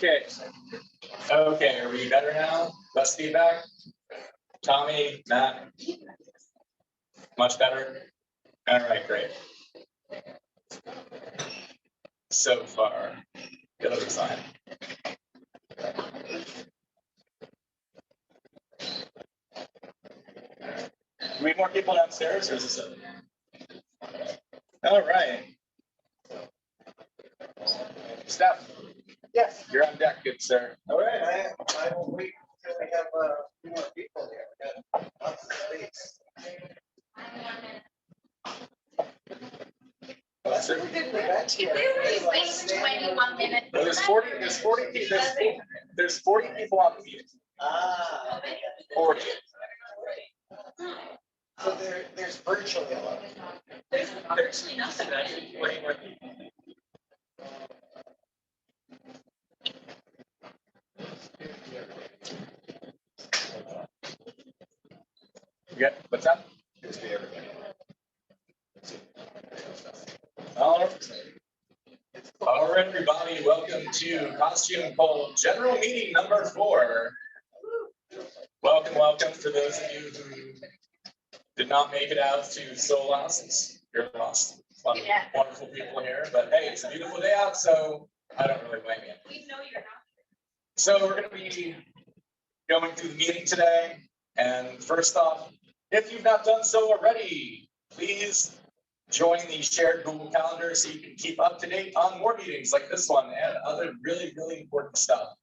Okay. Okay, are we better now? Less feedback? Tommy, Matt? Much better? All right, great. So far, it looks fine. Do we need more people downstairs, or is this it? All right. Steph. Yes. You're on deck, good sir. All right, I will wait until we have a few more people here. We got lots of space. Who did the event here? We were waiting 21 minutes. Well, there's 40 people. There's 40 people on the meeting. Ah. 40. So there's virtually a lot. There's nothing actually way more people. Yeah, what's up? All right, everybody, welcome to Costume Poll General Meeting number 4. Welcome, welcome for those of you who did not make it out to Solas. You're lost. A lot of wonderful people here, but hey, it's a beautiful day out, so I don't really blame you. We know you're not. So we're going to be going through the meeting today, and first off, if you've not done so already, please join the shared Google Calendar so you can keep up to date on more meetings like this one and other really, really important stuff.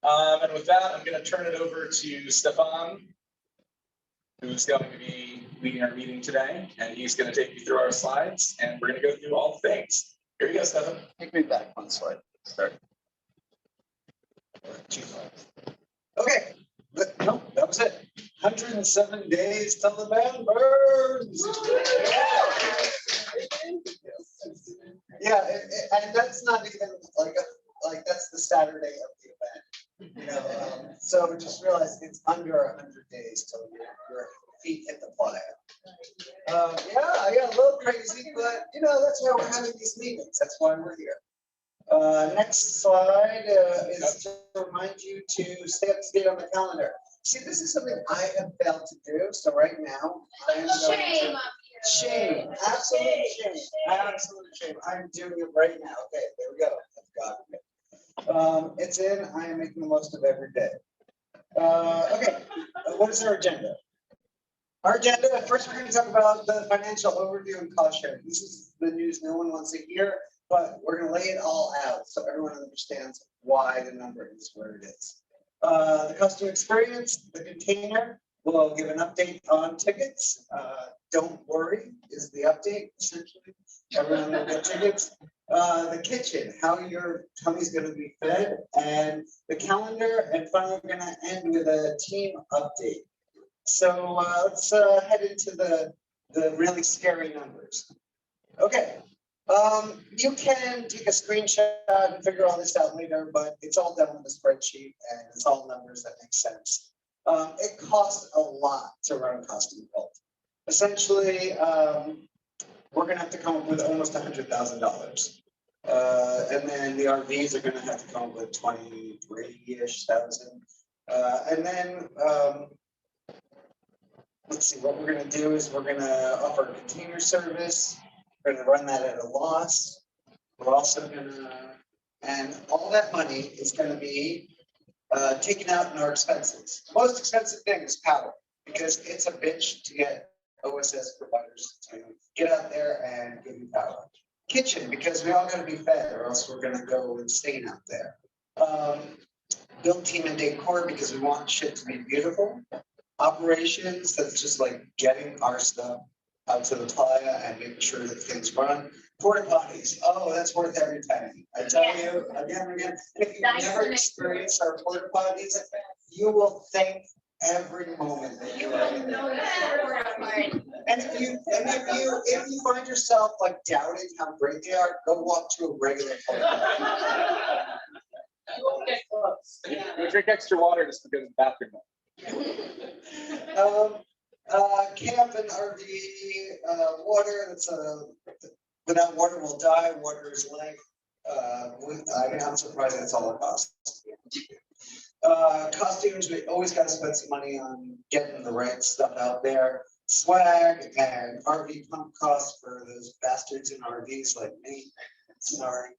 And with that, I'm going to turn it over to Stefan, who's going to be leading our meeting today, and he's going to take you through our slides, and we're going to go through all the things. Here you go, Stefan. Take me back one slide. Start. 2 slides. Okay, no, that was it. 107 days till the band burns. Yeah, and that's not even like that's the Saturday of the event. You know, so just realize it's under 100 days till your feet hit the playa. Yeah, a little crazy, but you know that's why we're having these meetings. That's why we're here. Next slide is to remind you to stay up to date on the calendar. See, this is something I have failed to do. So right now, I am going to shame, absolute shame, absolute shame. I'm doing it right now. Okay, there we go. I've got it. It's in. I am making the most of every day. Okay, what is our agenda? Our agenda. First, we're going to talk about the financial overview and cost sharing. This is the news no one wants to hear, but we're going to lay it all out so everyone understands why the number is where it is. The customer experience, the container, will give an update on tickets. Don't worry is the update, essentially. Everyone will get tickets. The kitchen, how your tummy's going to be fed, and the calendar, and finally we're going to end with a team update. So let's head into the really scary numbers. Okay. You can take a screenshot and figure all this out later, but it's all done on the spreadsheet and it's all numbers that make sense. It costs a lot to run a costume cult. Essentially, we're going to have to come up with almost $100,000. And then the RVs are going to have to come up with 23-ish thousand. And then, let's see, what we're going to do is we're going to offer a container service. We're going to run that at a loss. We're also going to, and all that money is going to be taken out in our expenses. The most expensive thing is power, because it's a bitch to get OSS providers to get out there and give you power. Kitchen, because we all got to be fed, or else we're going to go insane out there. Build team and decor, because we want shit to be beautiful. Operations, that's just like getting our stuff out to the playa and making sure that things run. Porta potties, oh, that's worth every penny. I tell you again and again, if you've never experienced our porta potties, you will thank every moment that you are in there. And if you find yourself like doubting how great they are, go walk to a regular porta potty. You won't get close. You drink extra water just because of the bathroom. Camp and RV, water, that's without water we'll die, water is life. I'm surprised that's all it costs. Costumes, we always gotta spend some money on getting the right stuff out there. Swag and RV pump costs for those bastards in RVs like me. Sorry.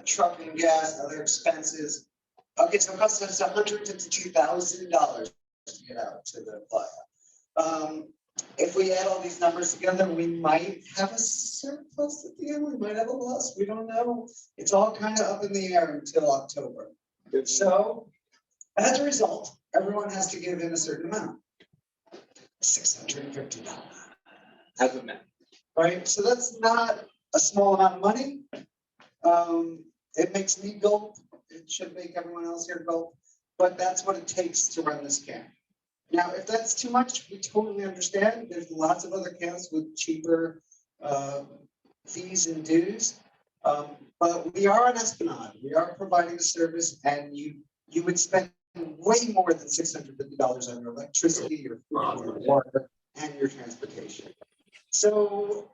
Truck and gas, other expenses. Okay, so it costs us $152,000 to get out to the playa. If we add all these numbers together, we might have a surplus at the end, we might have a loss, we don't know. It's all kind of up in the air until October. So, as a result, everyone has to give in a certain amount. $650. As of now. Right, so that's not a small amount of money. It makes me gulp, it should make everyone else here gulp, but that's what it takes to run this camp. Now, if that's too much, we totally understand. There's lots of other camps with cheaper fees and dues. But we are on Esplanade. We are providing a service, and you would spend way more than $650 on your electricity, your food, your water, and your transportation. So,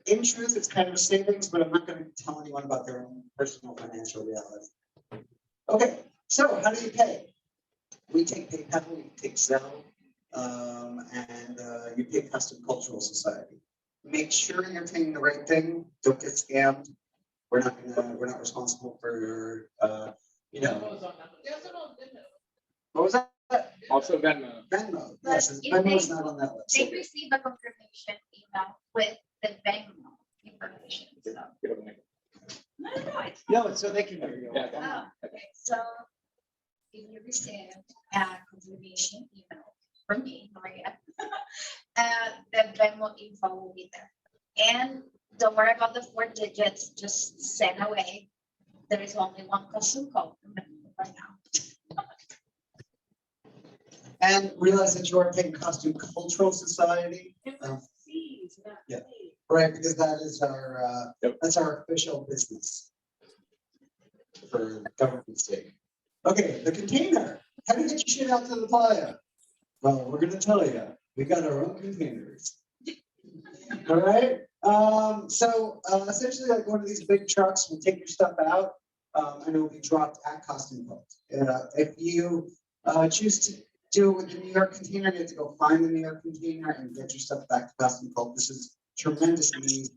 in truth, it's kind of a savings, but I'm not going to tell anyone about their own personal financial reality. Okay, so how do you pay? We take PayPal, we take Zelle, and you pay Custom Cultural Society. Make sure you're paying the right thing. Don't get scammed. We're not responsible for What was that? Also Venmo. Venmo. But Yes, if Venmo is they- not on that list. They receive a confirmation email with the Venmo information, so. No, it's. No, so they can. Oh, okay, so if you receive a confirmation email from me, Maria, the Venmo info will be there. And don't worry about the 4 digits, just send away. There is only one custom code right now. And realize that you are paying Costume Cultural Society. Yeah. Right, because that is our, that's our official business. For government's sake. Okay, the container. How do you get your shit out to the playa? Well, we're gonna tell you, we got our own containers. All right, essentially like one of these big trucks will take your stuff out, and it will be dropped at Costume Cult. If you choose to do it with the New York container, you have to go find the New York container and get your stuff back to Costume Cult. This is tremendous news.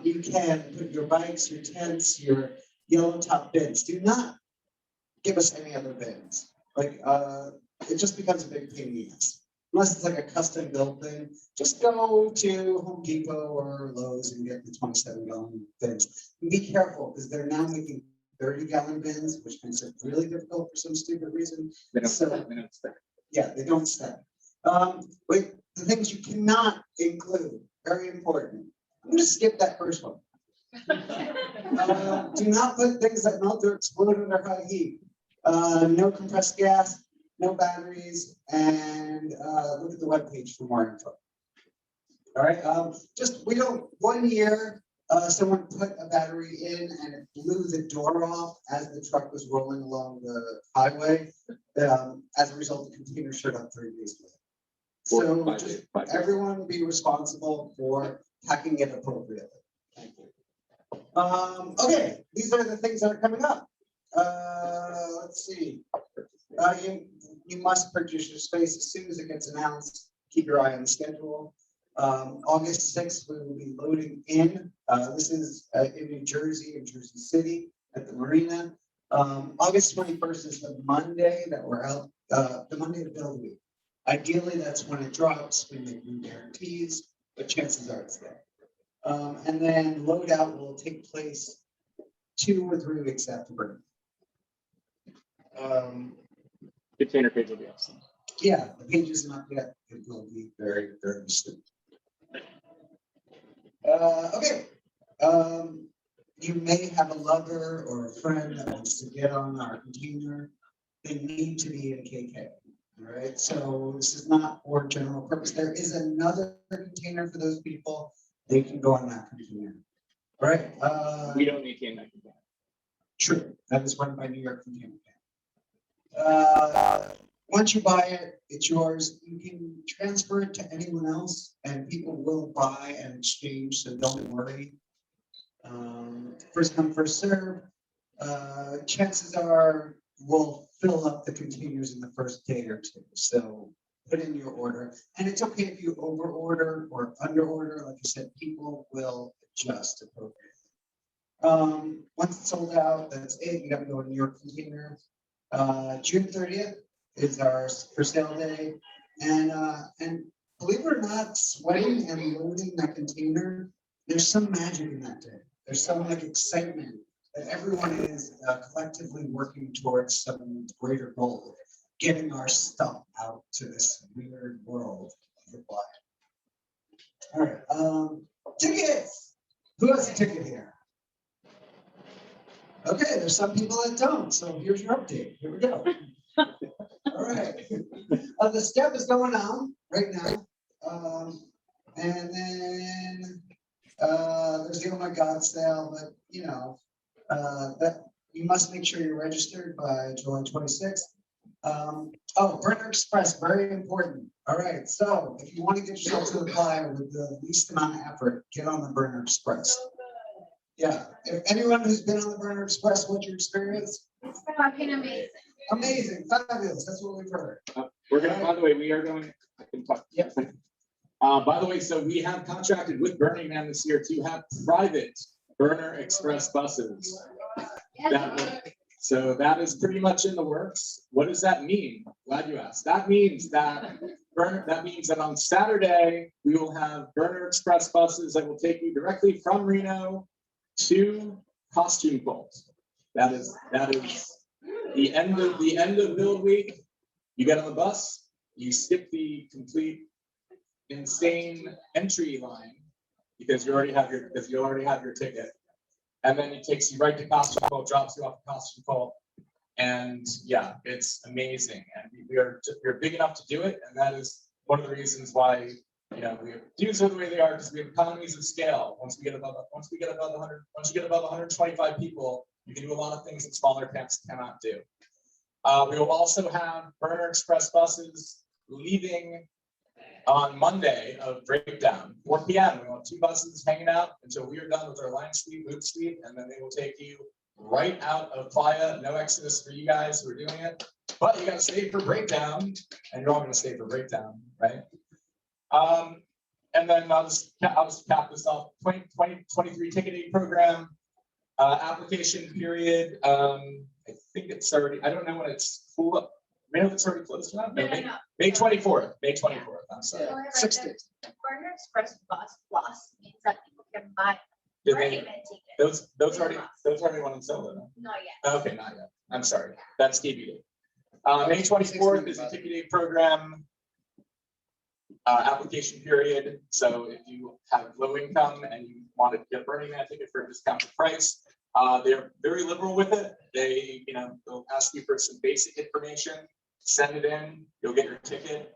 You can put your bikes, your tents, your yellow top bins. Do not give us any other bins. Like, it just becomes a big pain in the ass. Unless it's like a custom built thing, just go to Home Depot or Lowe's and get the 27-gallon bins. And be careful, because they're now making 30-gallon bins, which makes it really difficult for some stupid reason. They don't stack. Yeah, they don't stack. Wait, the things you cannot include, very important. I'm gonna skip that first one. Do not put things that melt or explode under high heat. No compressed gas, no batteries, and look at the webpage for more info. All right, one year, someone put a battery in and it blew the door off as the truck was rolling along the highway. As a result, the container showed up 3 days later. So just everyone be responsible for packing it appropriately. Thank you. Okay, these are the things that are coming up. Let's see. You must purchase your space as soon as it gets announced. Keep your eye on the schedule. August 6th, we will be loading in. This is in New Jersey, in Jersey City, at the marina. August 21st is the Monday that we're out, the Monday of Build Week. Ideally, that's when it drops. We make new guarantees, but chances are it's there. And then loadout will take place 2 or 3 weeks after birth. Container page will be up soon. Yeah, the page is not yet. It will be very, very soon. Okay. You may have a lover or a friend that wants to get on our container. They need to be in KK. All right. So this is not for general purpose. There is another container for those people. They can go on that container. All right. We don't maintain that container. True. That is run by New York Container. Once you buy it, it's yours. You can transfer it to anyone else, and people will buy and exchange. So don't worry. First come, first serve. Chances are we'll fill up the containers in the first day or two. So put in your order. And it's okay if you over order or under order. Like you said, people will adjust appropriately. Once it's sold out, that's it. You got to go in your container. June 30th is our for sale day. And believe it or not, sweating and loading that container, there's some magic in that day. There's some like excitement that everyone is collectively working towards some greater goal, getting our stuff out to this weird world of the blind. All right, tickets. Who has a ticket here? Okay, there's some people that don't, so here's your update. Here we go. All right, the step is going on right now, and then there's the Oh My God sale, but you know, that you must make sure you're registered by July 26th. Oh, Burner Express, very important. All right, so if you want to get yourself to the flyer with the least amount of effort, get on the Burner Express. Yeah, if anyone who's been on the Burner Express, what's your experience? It's fucking amazing. Amazing, fabulous, that's what we've heard. We're gonna, by the way, we are going, I can talk. Yep. By the way, so we have contracted with Burning Man this year to have private Burner Express buses. So that is pretty much in the works. What does that mean? Glad you asked. That means that on Saturday, we will have Burner Express buses that will take you directly from Reno to Costume Cult. That is the end of build week. You get on the bus, you skip the complete insane entry line because you already have your ticket. And then it takes you right to Costume Cult, drops you off at Costume Cult. And yeah, it's amazing. And we're big enough to do it. And that is one of the reasons why, you know, we do so the way they are, because we have economies of scale. Once you get above 125 people, you can do a lot of things that smaller camps cannot do. We will also have Burner Express buses leaving on Monday of breakdown, 4 p.m. We want 2 buses hanging out until we are done with our line sweep, boot sweep, and then they will take you right out of Playa. No exodus for you guys who are doing it, but you got to stay for breakdown, and you're all going to stay for breakdown, right? And then I'll just cap this off. 2023 ticketing program application period. I think it's already. I don't know when it's full up. May know if it's already closed or not. No, May 24th. May 24th. I'm sorry. So, 60. Burner Express Bus Plus means that people can buy Did Burning they, Man tickets. those already went on sale though. Not yet. Okay, not yet. I'm sorry. That's TBD. May 24th is the ticketing program application period. So if you have low income and you want to get a Burning Man ticket for a discounted price, they're very liberal with it. They, you know, they'll ask you for some basic information, send it in, you'll get your ticket.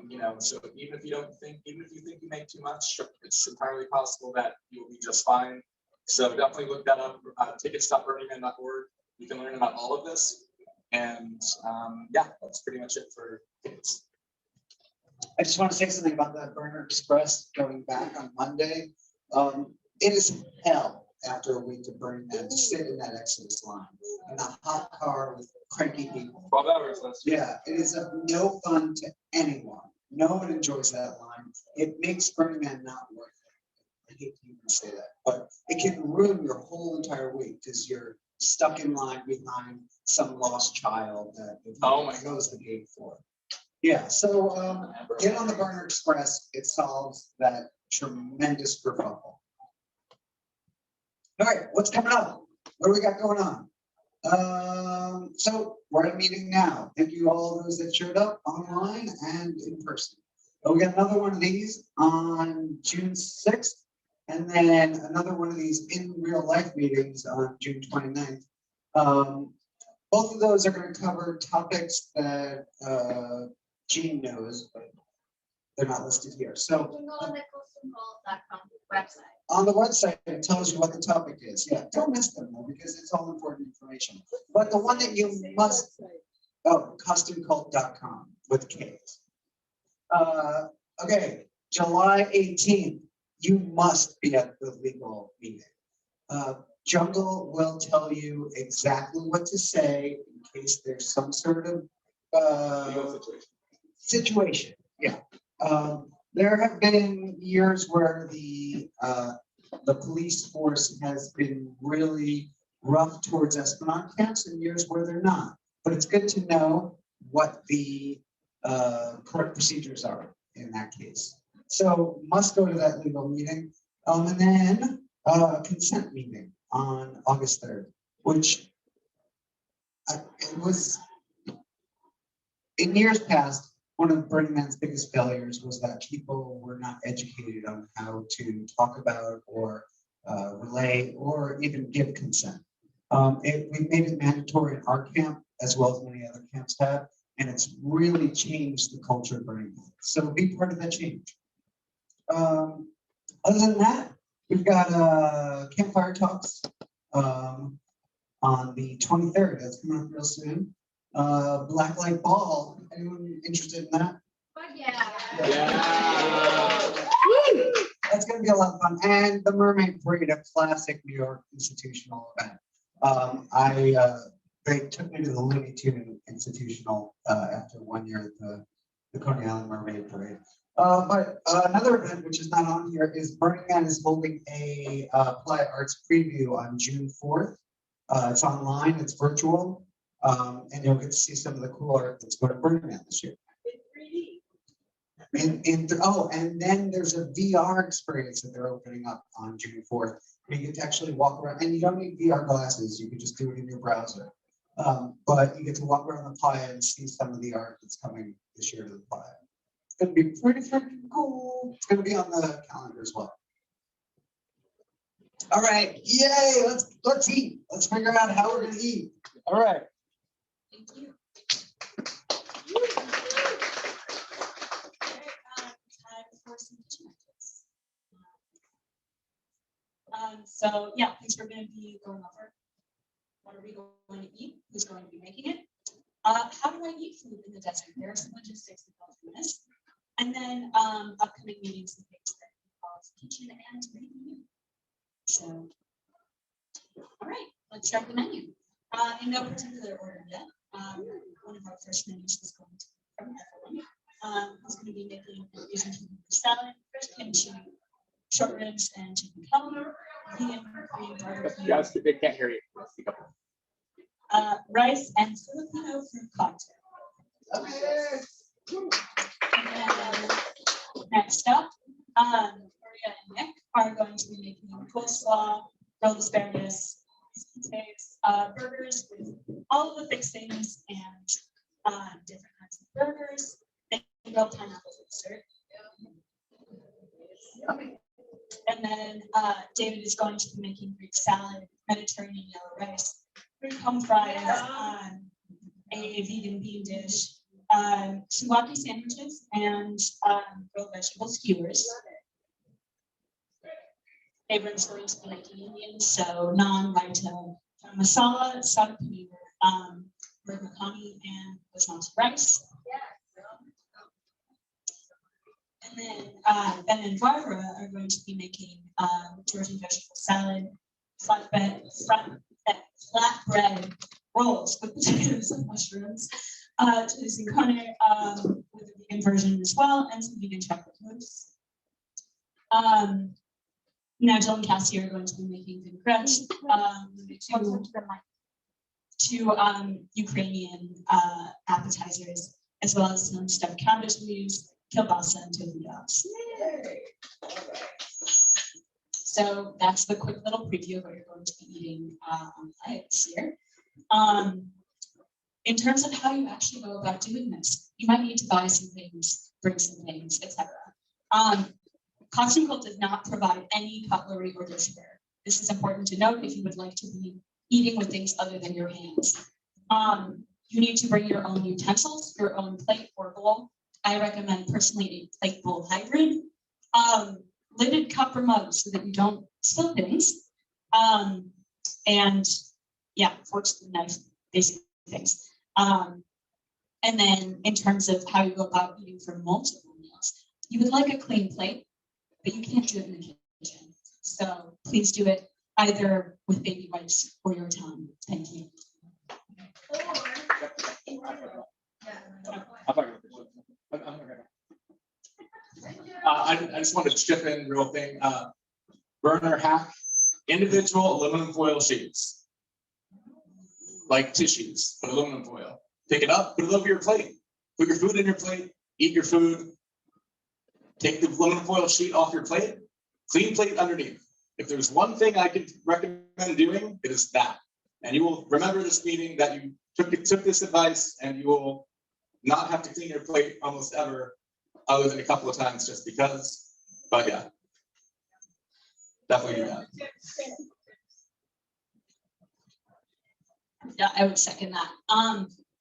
You know, so even if you think you make too much, it's entirely possible that you'll be just fine. So definitely look that up, tickets.burningman.org. You can learn about all of this. And yeah, that's pretty much it for tickets. I just want to say something about the Burner Express going back on Monday. It is hell after a week of Burning Man to sit in that Exodus line in a hot car with cranky people. 12 hours. Yeah, it is of no fun to anyone. No one enjoys that line. It makes Burning Man not worth it. I hate to even say that, but it can ruin your whole entire week because you're stuck in line behind some lost child that knows the gate for. Yeah, so get on the Burner Express. It solves that tremendous kerfuffle. All right, what's coming up? What do we got going on? So we're at a meeting now. Thank you all those that showed up online and in person. We got another one of these on June 6th, and then another one of these in real life meetings on June 29th. Both of those are going to cover topics that Gene knows, but they're not listed here. So On the customcult.com website. On the website, it tells you what the topic is. Yeah, don't miss them though, because it's all important information. But the one that you must, customcult.com with K's. Okay, July 18th, you must be at the legal meeting. Jungle will tell you exactly what to say in case there's some sort of situation. Yeah. There have been years where the police force has been really rough towards Esplanade camps and years where they're not. But it's good to know what the correct procedures are in that case. So must go to that legal meeting. And then consent meeting on August 3rd, which it was in years past, one of Burning Man's biggest failures was that people were not educated on how to talk about or relay or even give consent. We made it mandatory in our camp as well as many other camps have, and it's really changed the culture of Burning Man. So be part of that change. Other than that, we've got campfire talks on the 23rd. That's coming up real soon. Black Light Ball. Anyone interested in that? Oh, yeah. That's going to be a lot of fun. And the Mermaid Parade, a classic New York institutional event. They took me to the Looney Tune institutional after 1 year at the Coney Island Mermaid Parade. But another event which is not on here is Burning Man is holding a Playa Arts preview on June 4th. It's online, it's virtual, and you'll get to see some of the cool art that's going to Burning Man this year. And then there's a VR experience that they're opening up on June 4th. You get to actually walk around, and you don't need VR glasses, you can just do it in your browser. But you get to walk around the playa and see some of the art that's coming this year to the playa. It's going to be pretty freaking cool. It's going to be on the calendar as well. All right, yay! Let's eat. Let's figure out how we're going to eat. All right. Thank you. Time for some challenges. So yeah, things we're going to be going over. What are we going to eat? Who's going to be making it? How do I eat food in the desert? There are some logistics involved in this. And then upcoming meetings and things that involve kitchen and making. So, all right, let's start the menu. In no particular order yet. One of our first menus is going to be from everyone. Who's going to be making a fusion salad, fresh kimchi, short ribs, and chicken calendar. Vegan green barbecue. Yes, they can't hear you. Speak up. Rice and Filipino fruit cocktail. And then next up, Maria and Nick are going to be making coleslaw, grilled asparagus, burgers with all of the fixings and different kinds of burgers, and grilled pineapple dessert. And then David is going to be making Greek salad, Mediterranean yellow rice, Greek home fries, a vegan bean dish, souvlaki sandwiches, and grilled vegetable skewers. Abram's going to be making Indian, so naan, raita, masala, saag paneer, bird makhani, and basmati rice. And then Ben and Barbara are going to be making Georgian vegetable salad, flatbread rolls with potatoes and mushrooms, chili con carne with a vegan version as well, and some vegan chocolate mousse. Nigel and Cassie are going to be making vinaigrettes, two Ukrainian appetizers, as well as some stuffed cabbage leaves, kielbasa, and tofu dogs. So that's the quick little preview of what you're going to be eating on playa this year. In terms of how you actually go about doing this, you might need to buy some things, bring some things, etc. Costume Cult does not provide any cutlery or dishware. This is important to note if you would like to be eating with things other than your hands. You need to bring your own utensils, your own plate or bowl. I recommend personally a plate bowl hybrid. Lidded cup or mug so that you don't spill things. And yeah, forks and knife, basic things. And then in terms of how you go about eating for multiple meals, you would like a clean plate, but you can't do it in the kitchen. So please do it either with baby wipes or your tongue. Thank you. I just wanted to chip in real thing. Burner hack, individual aluminum foil sheets. Like tissues, but aluminum foil. Pick it up, put it over your plate. Put your food in your plate, eat your food. Take the aluminum foil sheet off your plate, clean plate underneath. If there's one thing I could recommend doing, it is that. And you will remember this meeting that you took this advice, and you will not have to clean your plate almost ever, other than a couple of times just because. But yeah, definitely do that. Yeah, I would second that.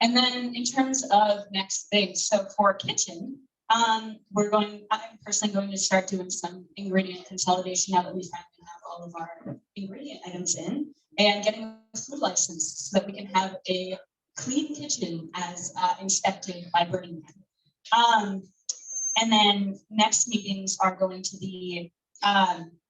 And then in terms of next things, so for kitchen, I'm personally going to start doing some ingredient consolidation now that we finally have all of our ingredient items in, and getting a food license so that we can have a clean kitchen as inspected by Burning Man. And then next meetings are going to be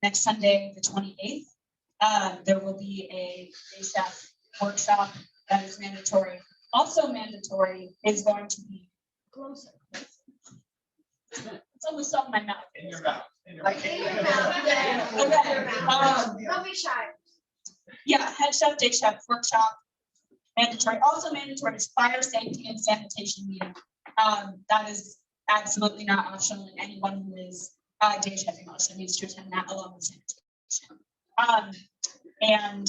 next Sunday, the 28th. There will be a chef workshop that is mandatory. Also mandatory is going to be closer. It's almost on my mouth. In your mouth. In your mouth. Okay. Don't be shy. Yeah, head chef, day chef workshop, mandatory. Also mandatory is fire safety and sanitation meeting. That is absolutely not optional, and anyone who is day chefing also needs to attend that along with sanitation. And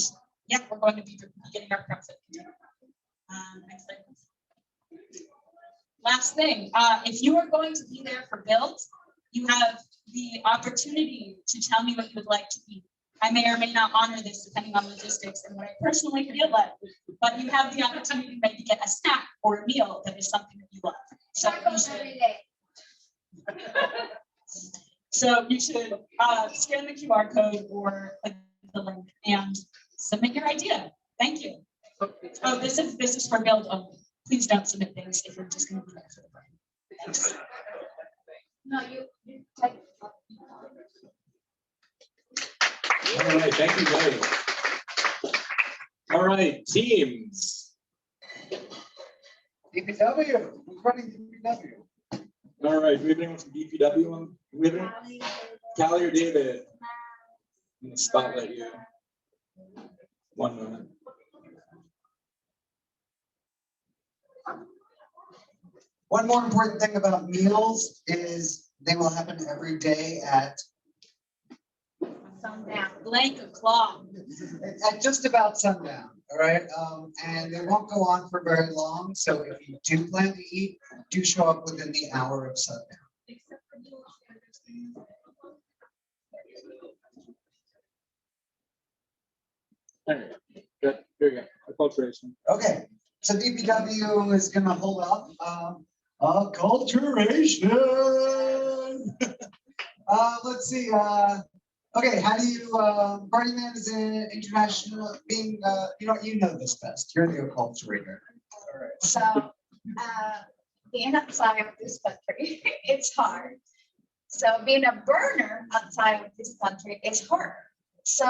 yeah, we're going to be getting our prep. Next slide. Last thing, if you are going to be there for build, you have the opportunity to tell me what you would like to eat. I may or may not honor this depending on logistics and what I personally feel like, but you have the opportunity to maybe get a snack or a meal that is something that you love. So you should, so you should scan the QR code or click the link and submit your idea. Thank you. Oh, this is for build only. Please don't submit things if you're just going to be there for the brand. Thanks. No, you type. All right, thank you, guys. All right, teams. DPW, who's running DPW? All right, do we have anyone from DPW on with it? Callie or David? I'm gonna spotlight you. 1 moment. One more important thing about meals is they will happen every day at Sundown. Blank o'clock. just about sundown, all right? And they won't go on for very long, so if you do plan to eat, do show up within the hour of sundown. Good. Here you go. Acculturation. Okay, so DPW is gonna hold up acculturation. Let's see, okay, how do you, Burning Man is an international being, you know this best, you're the acculturator. All right. So, being outside of this country, it's hard. So being a burner outside of this country is hard. So,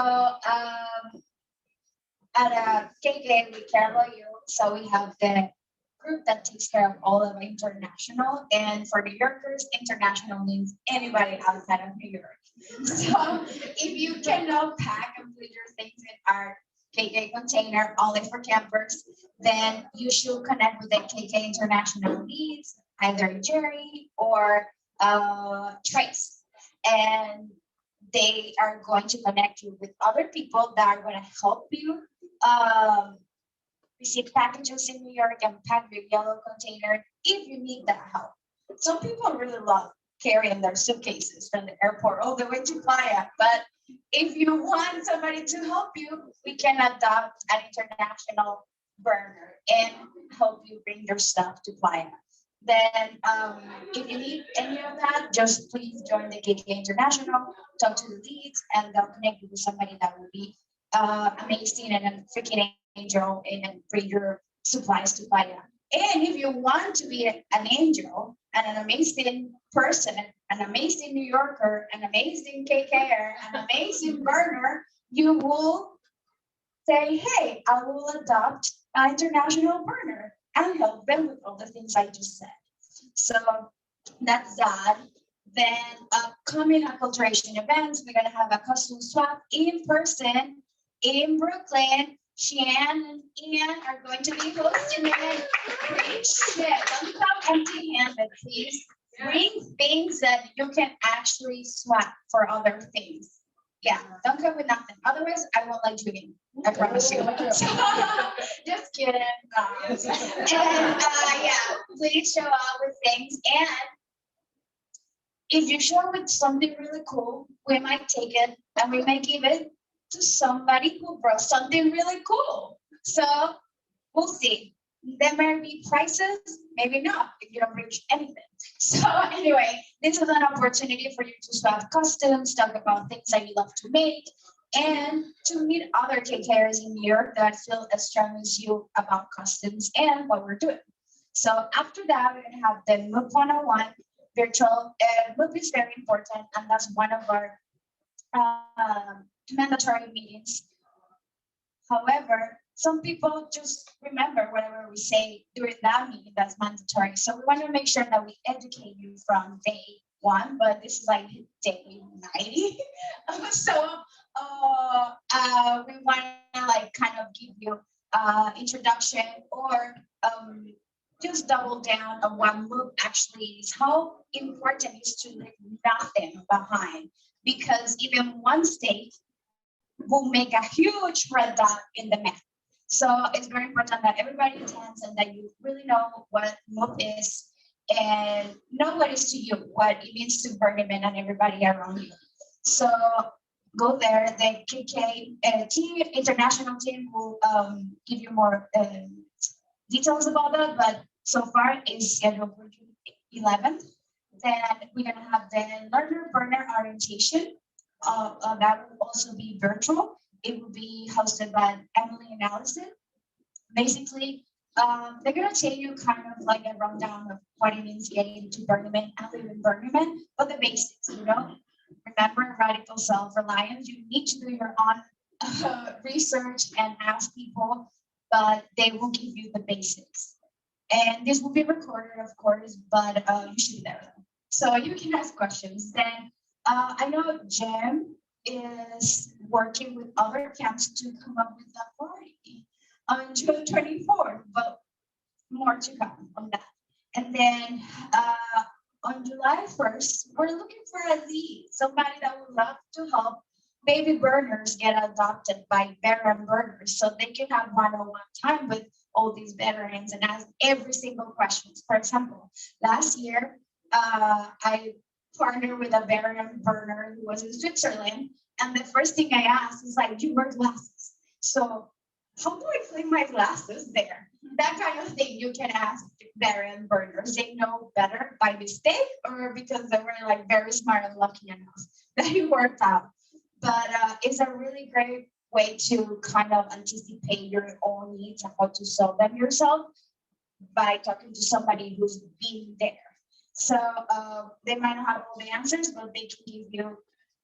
at KK, we care about you. So we have the group that takes care of all of international. And for New Yorkers, international means anybody outside of New York. So if you cannot pack and put your things in our KK container only for campers, then you should connect with the KK International leads, either Jerry or Trace. And they are going to connect you with other people that are going to help you receive packages in New York and pack your yellow container if you need that help. Some people really love carrying their suitcases from the airport all the way to Playa, but if you want somebody to help you, we can adopt an international burner and help you bring your stuff to Playa. Then if you need any of that, just please join the KK International, talk to the leads, and they'll connect you with somebody that will be amazing and a freaking angel and bring your supplies to Playa. And if you want to be an angel and an amazing person, an amazing New Yorker, an amazing KKer, an amazing burner, you will say, hey, I will adopt an international burner and help them with all the things I just said. So that's that. Then upcoming acculturation events, we're gonna have a costume swap in person in Brooklyn. Shan and Ian are going to be hosting it. Bring shit, don't come empty-handed, please. Bring things that you can actually swap for other things. Yeah, don't come with nothing. Otherwise, I won't let you in. I promise you. Just kidding. And yeah, please show up with things. And if you show up with something really cool, we might take it and we may give it to somebody who brought something really cool. So we'll see. There may be prices, maybe not, if you don't reach anything. So anyway, this is an opportunity for you to swap costumes, talk about things that you love to make, and to meet other KKers in New York that feel as strong as you about customs and what we're doing. So after that, we're gonna have the MOOC 101 virtual. MOOC is very important, and that's one of our mandatory meetings. However, some people just remember whatever we say during that meeting that's mandatory. So we want to make sure that we educate you from day one, but this is like day 90. So we want to like kind of give you introduction or just double down on what MOOC actually is, how important it is to leave nothing behind, because even one state will make a huge red dot in the map. So it's very important that everybody attends and that you really know what MOOC is and know what it is to you, what it means to Bergman and everybody around you. So go there. The KK team, international team will give you more details about that, but so far it's scheduled for June 11th. Then we're gonna have the learner burner orientation. That will also be virtual. It will be hosted by Emily and Allison. Basically, they're gonna tell you kind of like a rundown of what it means getting to Burning Man and living Burning Man, but the basics, you know. Remember, radical self-reliance. You need to do your own research and ask people, but they will give you the basics. And this will be recorded, of course, but you should be there. So you can ask questions. Then I know Jim is working with other camps to come up with a party on June 24th, but more to come on that. And then on July 1st, we're looking for a lead, somebody that would love to help baby burners get adopted by veteran burners so they can have one-on-one time with all these veterans and ask every single question. For example, last year, I partnered with a veteran burner who was in Switzerland, and the first thing I asked is like, you wear glasses. So how do I clean my glasses there? That kind of thing you can ask veteran burners. They know better by mistake or because they were like very smart and lucky enough that it worked out. But it's a really great way to kind of anticipate your own needs and how to solve them yourself by talking to somebody who's been there. So they might not have all the answers, but they can give you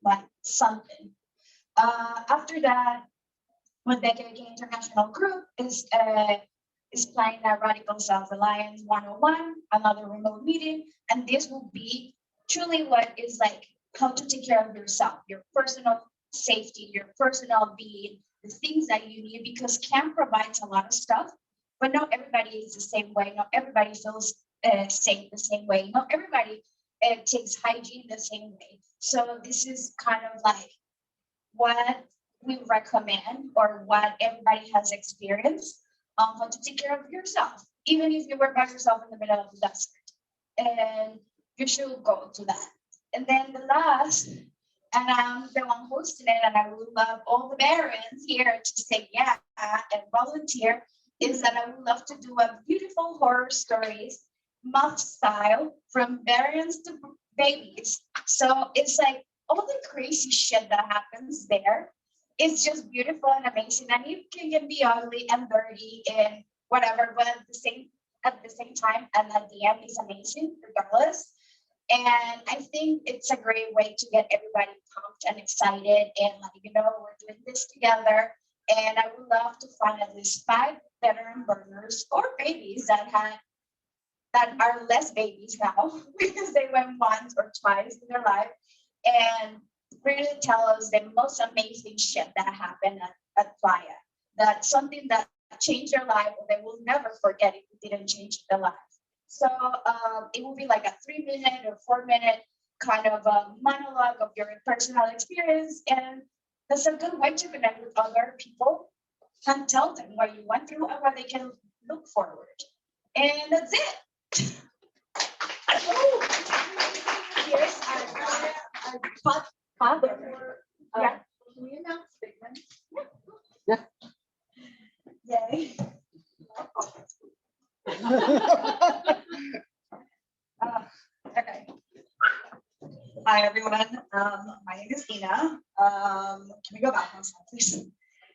like something. After that, when the KK International Group is planning a Radical Self-Reliance 101, another remote meeting, and this will be truly what is like how to take care of yourself, your personal safety, your personal being, the things that you need, because camp provides a lot of stuff, but not everybody is the same way. Not everybody feels safe the same way. Not everybody takes hygiene the same way. So this is kind of like what we recommend or what everybody has experienced on how to take care of yourself, even if you were by yourself in the middle of the desert. And you should go to that. And then the last, and I'm the one hosting it, and I would love all the veterans here to say yeah and volunteer, is that I would love to do a beautiful horror stories, month style, from veterans to babies. So it's like all the crazy shit that happens there. It's just beautiful and amazing, and it can be ugly and dirty and whatever, but at the same time, and at the end, it's amazing regardless. And I think it's a great way to get everybody pumped and excited and like, we're doing this together. And I would love to find at least 5 veteran burners or babies that are less babies now because they went once or twice in their life and really tell us the most amazing shit that happened at Playa. That's something that changed their life or they will never forget if it didn't change their life. So it will be like a 3-minute or 4-minute kind of a monologue of your personal experience. And that's a good way to connect with other people and tell them what you went through and what they can look forward. And that's it. Yes, father. Yeah. Can we announce Figment? Yeah. Yay. Okay. Hi, everyone. My name is Ina. Can we go back one slide, please?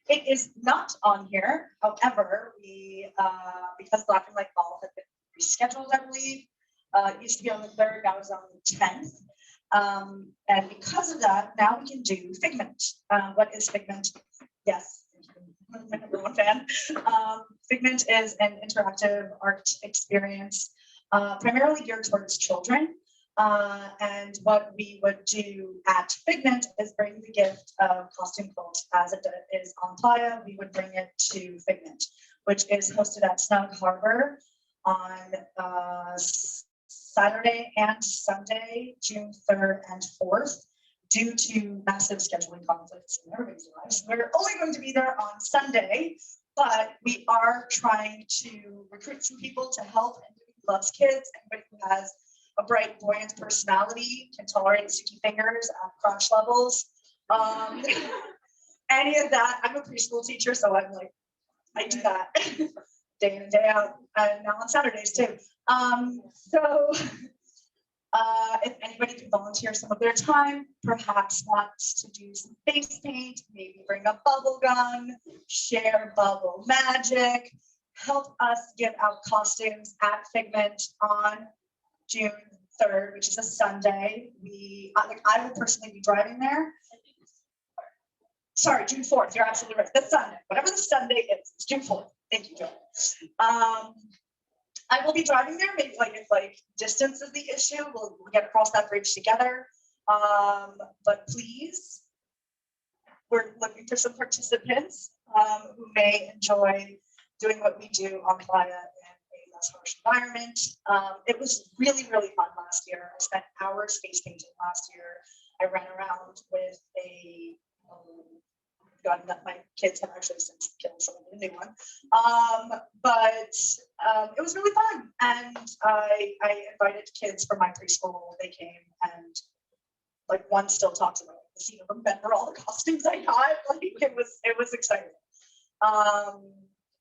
It is not on here. However, we, because Laughing Like Ball had been rescheduled, I believe, it used to be on the 3rd, now it's on the 10th. And because of that, now we can do Figment. What is Figment? Yes, I'm my #1 fan. Figment is an interactive art experience, primarily geared towards children. And what we would do at Figment is bring the gift of costume quilt as it is on Playa. We would bring it to Figment, which is hosted at Snug Harbor on Saturday and Sunday, June 3rd and 4th. Due to massive scheduling conflicts in everybody's lives, we're only going to be there on Sunday, but we are trying to recruit some people to help. Anybody who loves kids, anybody who has a bright, buoyant personality, can tolerate sticky fingers at crunch levels. Any of that. I'm a preschool teacher, so I'm like, I do that day in and day out, and now on Saturdays too. If anybody can volunteer some of their time, perhaps wants to do some face paint, maybe bring a bubble gun, share bubble magic, help us give out costumes at Figment on June 3rd, which is a Sunday. I will personally be driving there. Sorry, June 4th. You're absolutely right. That's Sunday. Whatever the Sunday is, it's June 4th. Thank you, Joe. I will be driving there. Maybe if distance is the issue, we'll get across that bridge together. But please, we're looking for some participants who may enjoy doing what we do on Playa in a less harsh environment. It was really, really fun last year. I spent hours face painting last year. I ran around with a gun that my kids have actually since killed someone with a new one. But it was really fun. And I invited kids from my preschool. They came and one still talks about the scene of remember all the costumes I got. It was exciting.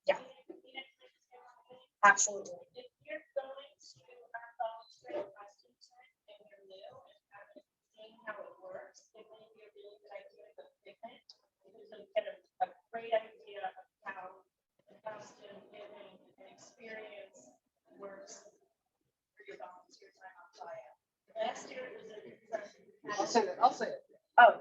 Yeah. Absolutely. If you're going to our volunteer costume tent and you're new and haven't seen how it works, it may be a really good idea to Figment because you'll get a great idea of how the costume giving experience works for your volunteer time on Playa. Last year was I'll say it. I'll say it. Oh.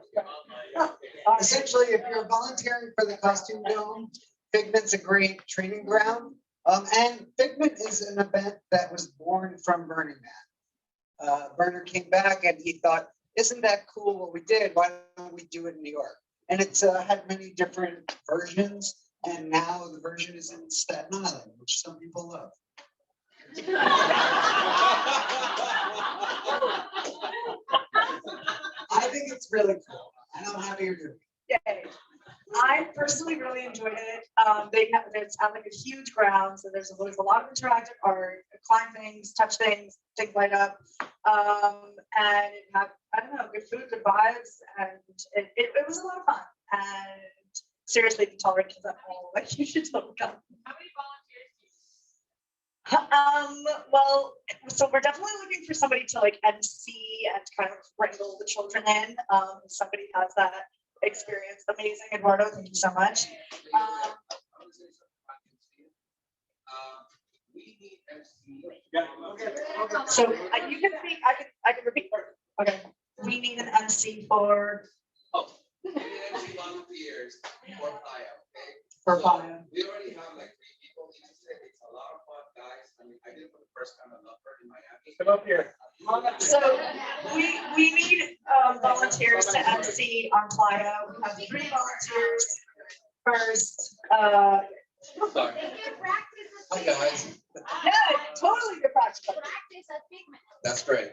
Essentially, if you're volunteering for the costume dome, Figment's a great training ground. And Figment is an event that was born from Burning Man. Burner came back and he thought, isn't that cool what we did? Why don't we do it in New York? And it's had many different versions. And now the version is in Staten Island, which some people love. I think it's really cool. And I'm happy you're doing it. Yay. I personally really enjoyed it. It's at a huge ground, so there's a lot of interactive art, climb things, touch things, light up, and it had, I don't know, good food, good vibes, and it was a lot of fun. And seriously, if you tolerate kids at home, you should totally come. How many volunteers do you Well, so we're definitely looking for somebody to MC and kind of wrangle the children in. Somebody has that experience. Amazing, Eduardo. Thank you so much. We So you can speak, I can repeat. Okay, we need an MC for. Volunteers for Playa, okay? For So, Playa. We already have like 3 people interested. It's a lot of fun, guys. I mean, I did it for the first time in Lover in Miami. Come up here. So we need volunteers to MC on Playa. We have 3 volunteers. First, Sorry. If you practice a Hi, guys. yeah, totally good practice. practice a pigment. That's great.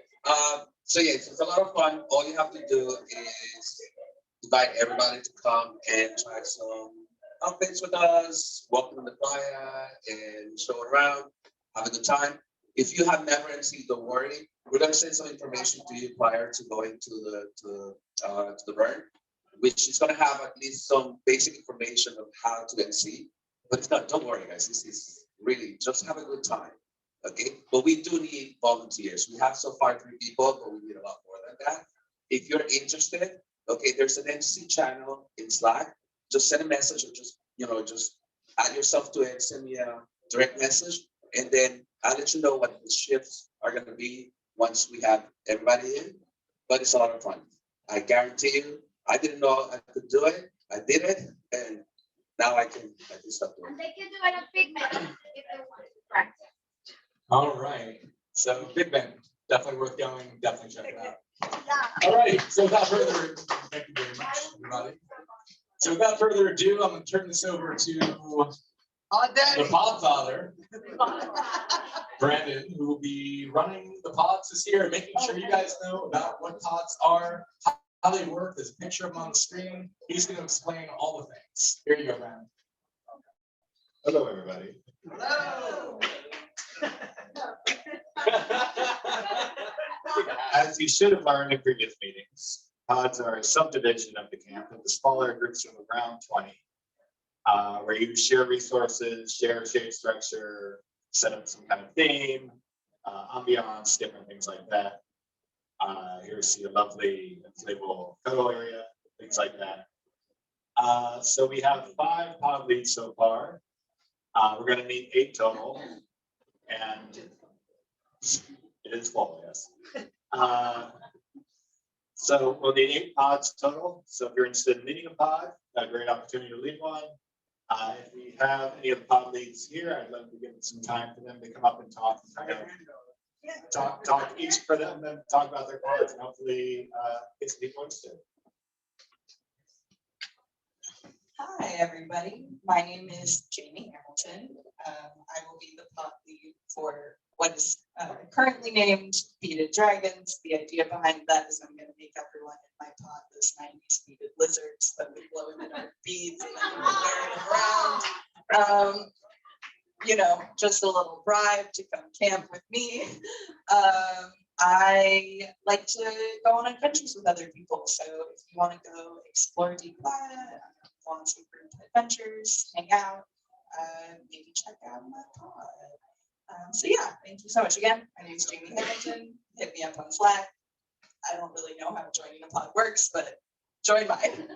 So yeah, it's a lot of fun. All you have to do is invite everybody to come and try some outfits with us, walk in the playa and show around, have a good time. If you have never MC'd, don't worry. We're gonna send some information to you prior to going to the burn, which is gonna have at least some basic information of how to MC. But it's not, don't worry, guys. This is really just have a good time. Okay, but we do need volunteers. We have so far 3 people, but we need a lot more than that. If you're interested, okay, there's an MC channel in Slack. Just send a message or just add yourself to it, send me a direct message, and then I'll let you know what the shifts are gonna be once we have everybody in. But it's a lot of fun. I guarantee you, I didn't know I could do it. I did it, and now I can stop doing And it. they can do it on pigment if they want to practice. All right, so Big Ben, definitely worth going, definitely check it out. Yeah. All right, so without further, thank you very much, everybody. So without further ado, I'm gonna turn this over to the Podfather, Brandon, who will be running the pods this year and making sure you guys know about what pods are, how they work. There's a picture of them on the screen. He's gonna explain all the things. Here you go, Brandon. Hello, everybody. Hello. As you should have learned in previous meetings, pods are a subdivision of the camp into smaller groups of around 20, where you share resources, share shade structure, set up some kind of theme, ambiance, different things like that. Here you see a lovely inflatable photo area, things like that. So we have 5 pod leads so far. We're going to need 8 total, and it is full, yes. So we'll need 8 pods total. So if you're interested in leading a pod, a great opportunity to lead one. If we have any of the pod leads here, I'd love to give some time for them to come up and talk. Talk each for them, then talk about their pods, and hopefully get some people interested. Hi, everybody. My name is Jamie Hamilton. I will be the pod lead for what is currently named Beaded Dragons. The idea behind that is I'm going to make everyone in my pod those 90s beaded lizards that we blow them in our beads and then we're wearing them around. Just a little bribe to come camp with me. I like to go on adventures with other people. So if you want to go explore Deep Playa, want some group adventures, hang out, maybe check out my pod. So yeah, thank you so much again. My name is Jamie Hamilton. Hit me up on Slack. I don't really know how joining a pod works, but join mine.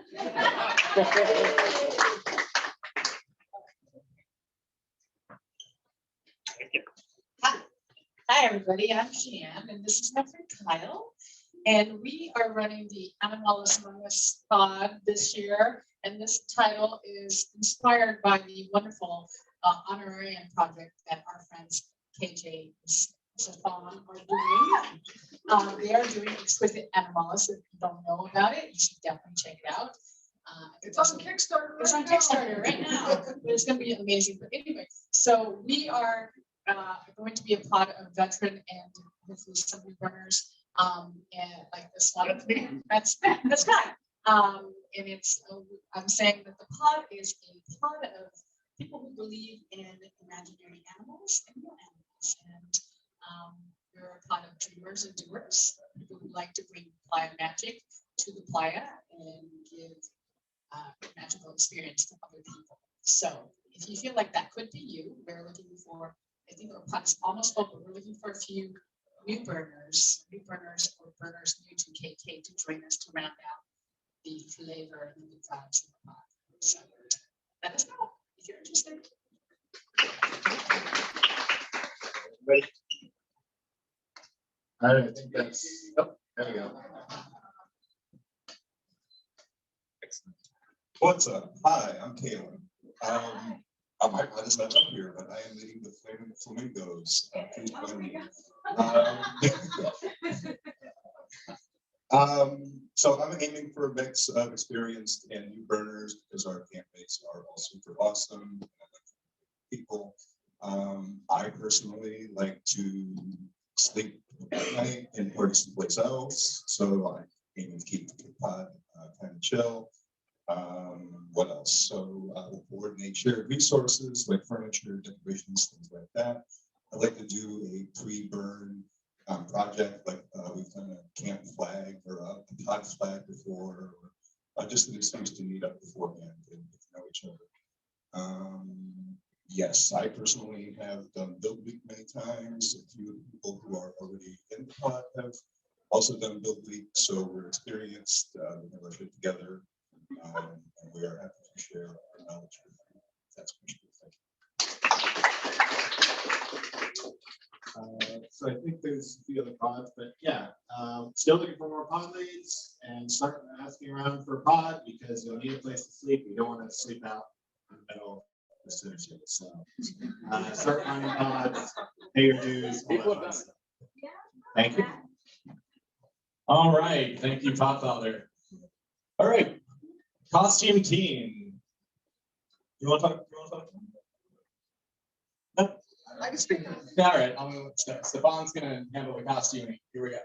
Hi, everybody. I'm Shan, and this is my friend Kyle. And we are running the Animalis Among Us pod this year. And this title is inspired by the wonderful honorarium project that our friends KJ and Stefan are doing. They are doing Exquisite Animalis. If you don't know about it, you should definitely check it out. It's on Kickstarter. It's on Kickstarter right now, but it's going to be amazing. But anyway, so we are going to be a pod of veteran and hopefully some new runners, and like this one. That's kind. And it's I'm saying that the pod is a pod of people who believe in imaginary animals and real animals, and we're a pod of dreamers and doers, people who like to bring playa magic to the playa and give magical experience to other people. So if you feel like that could be you, we're looking for, I think our pod is almost open. We're looking for a few new burners or burners new to KK to join us to round out the flavor and the vibes of the pod. So let us know if you're interested. Ready? All right, I think that's, oh, there we go. What's up? Hi, I'm Kalen. I might not have up here, but I am leading the Flaming Flamingos. Please join me. So I'm aiming for a mix of experienced and new burners because our campmates are all super awesome people. I personally like to sleep at night and party someplace else, so I aim to keep the pod kind of chill. What else? So we'll coordinate shared resources like furniture, decorations, things like that. I'd like to do a pre-burn project, like we've done a camp flag or a pod flag before, or just an excuse to meet up beforehand and get to know each other. Yes, I personally have done Build Week many times. A few people who are already in the pod have also done Build Week, so we're experienced. We have our shit together. And we are happy to share our knowledge with you. That's So I think there's a few other pods, but yeah, still looking for more pod leads and start asking around for a pod because you'll need a place to sleep. You don't want to sleep out in the middle of the city. So start finding pods, pay your dues, all that fun stuff. Thank you. All right, thank you, Father. All right. Costume team. You want to talk? No? I can speak. All right, I'm gonna Stefan's gonna handle the costuming. Here we go.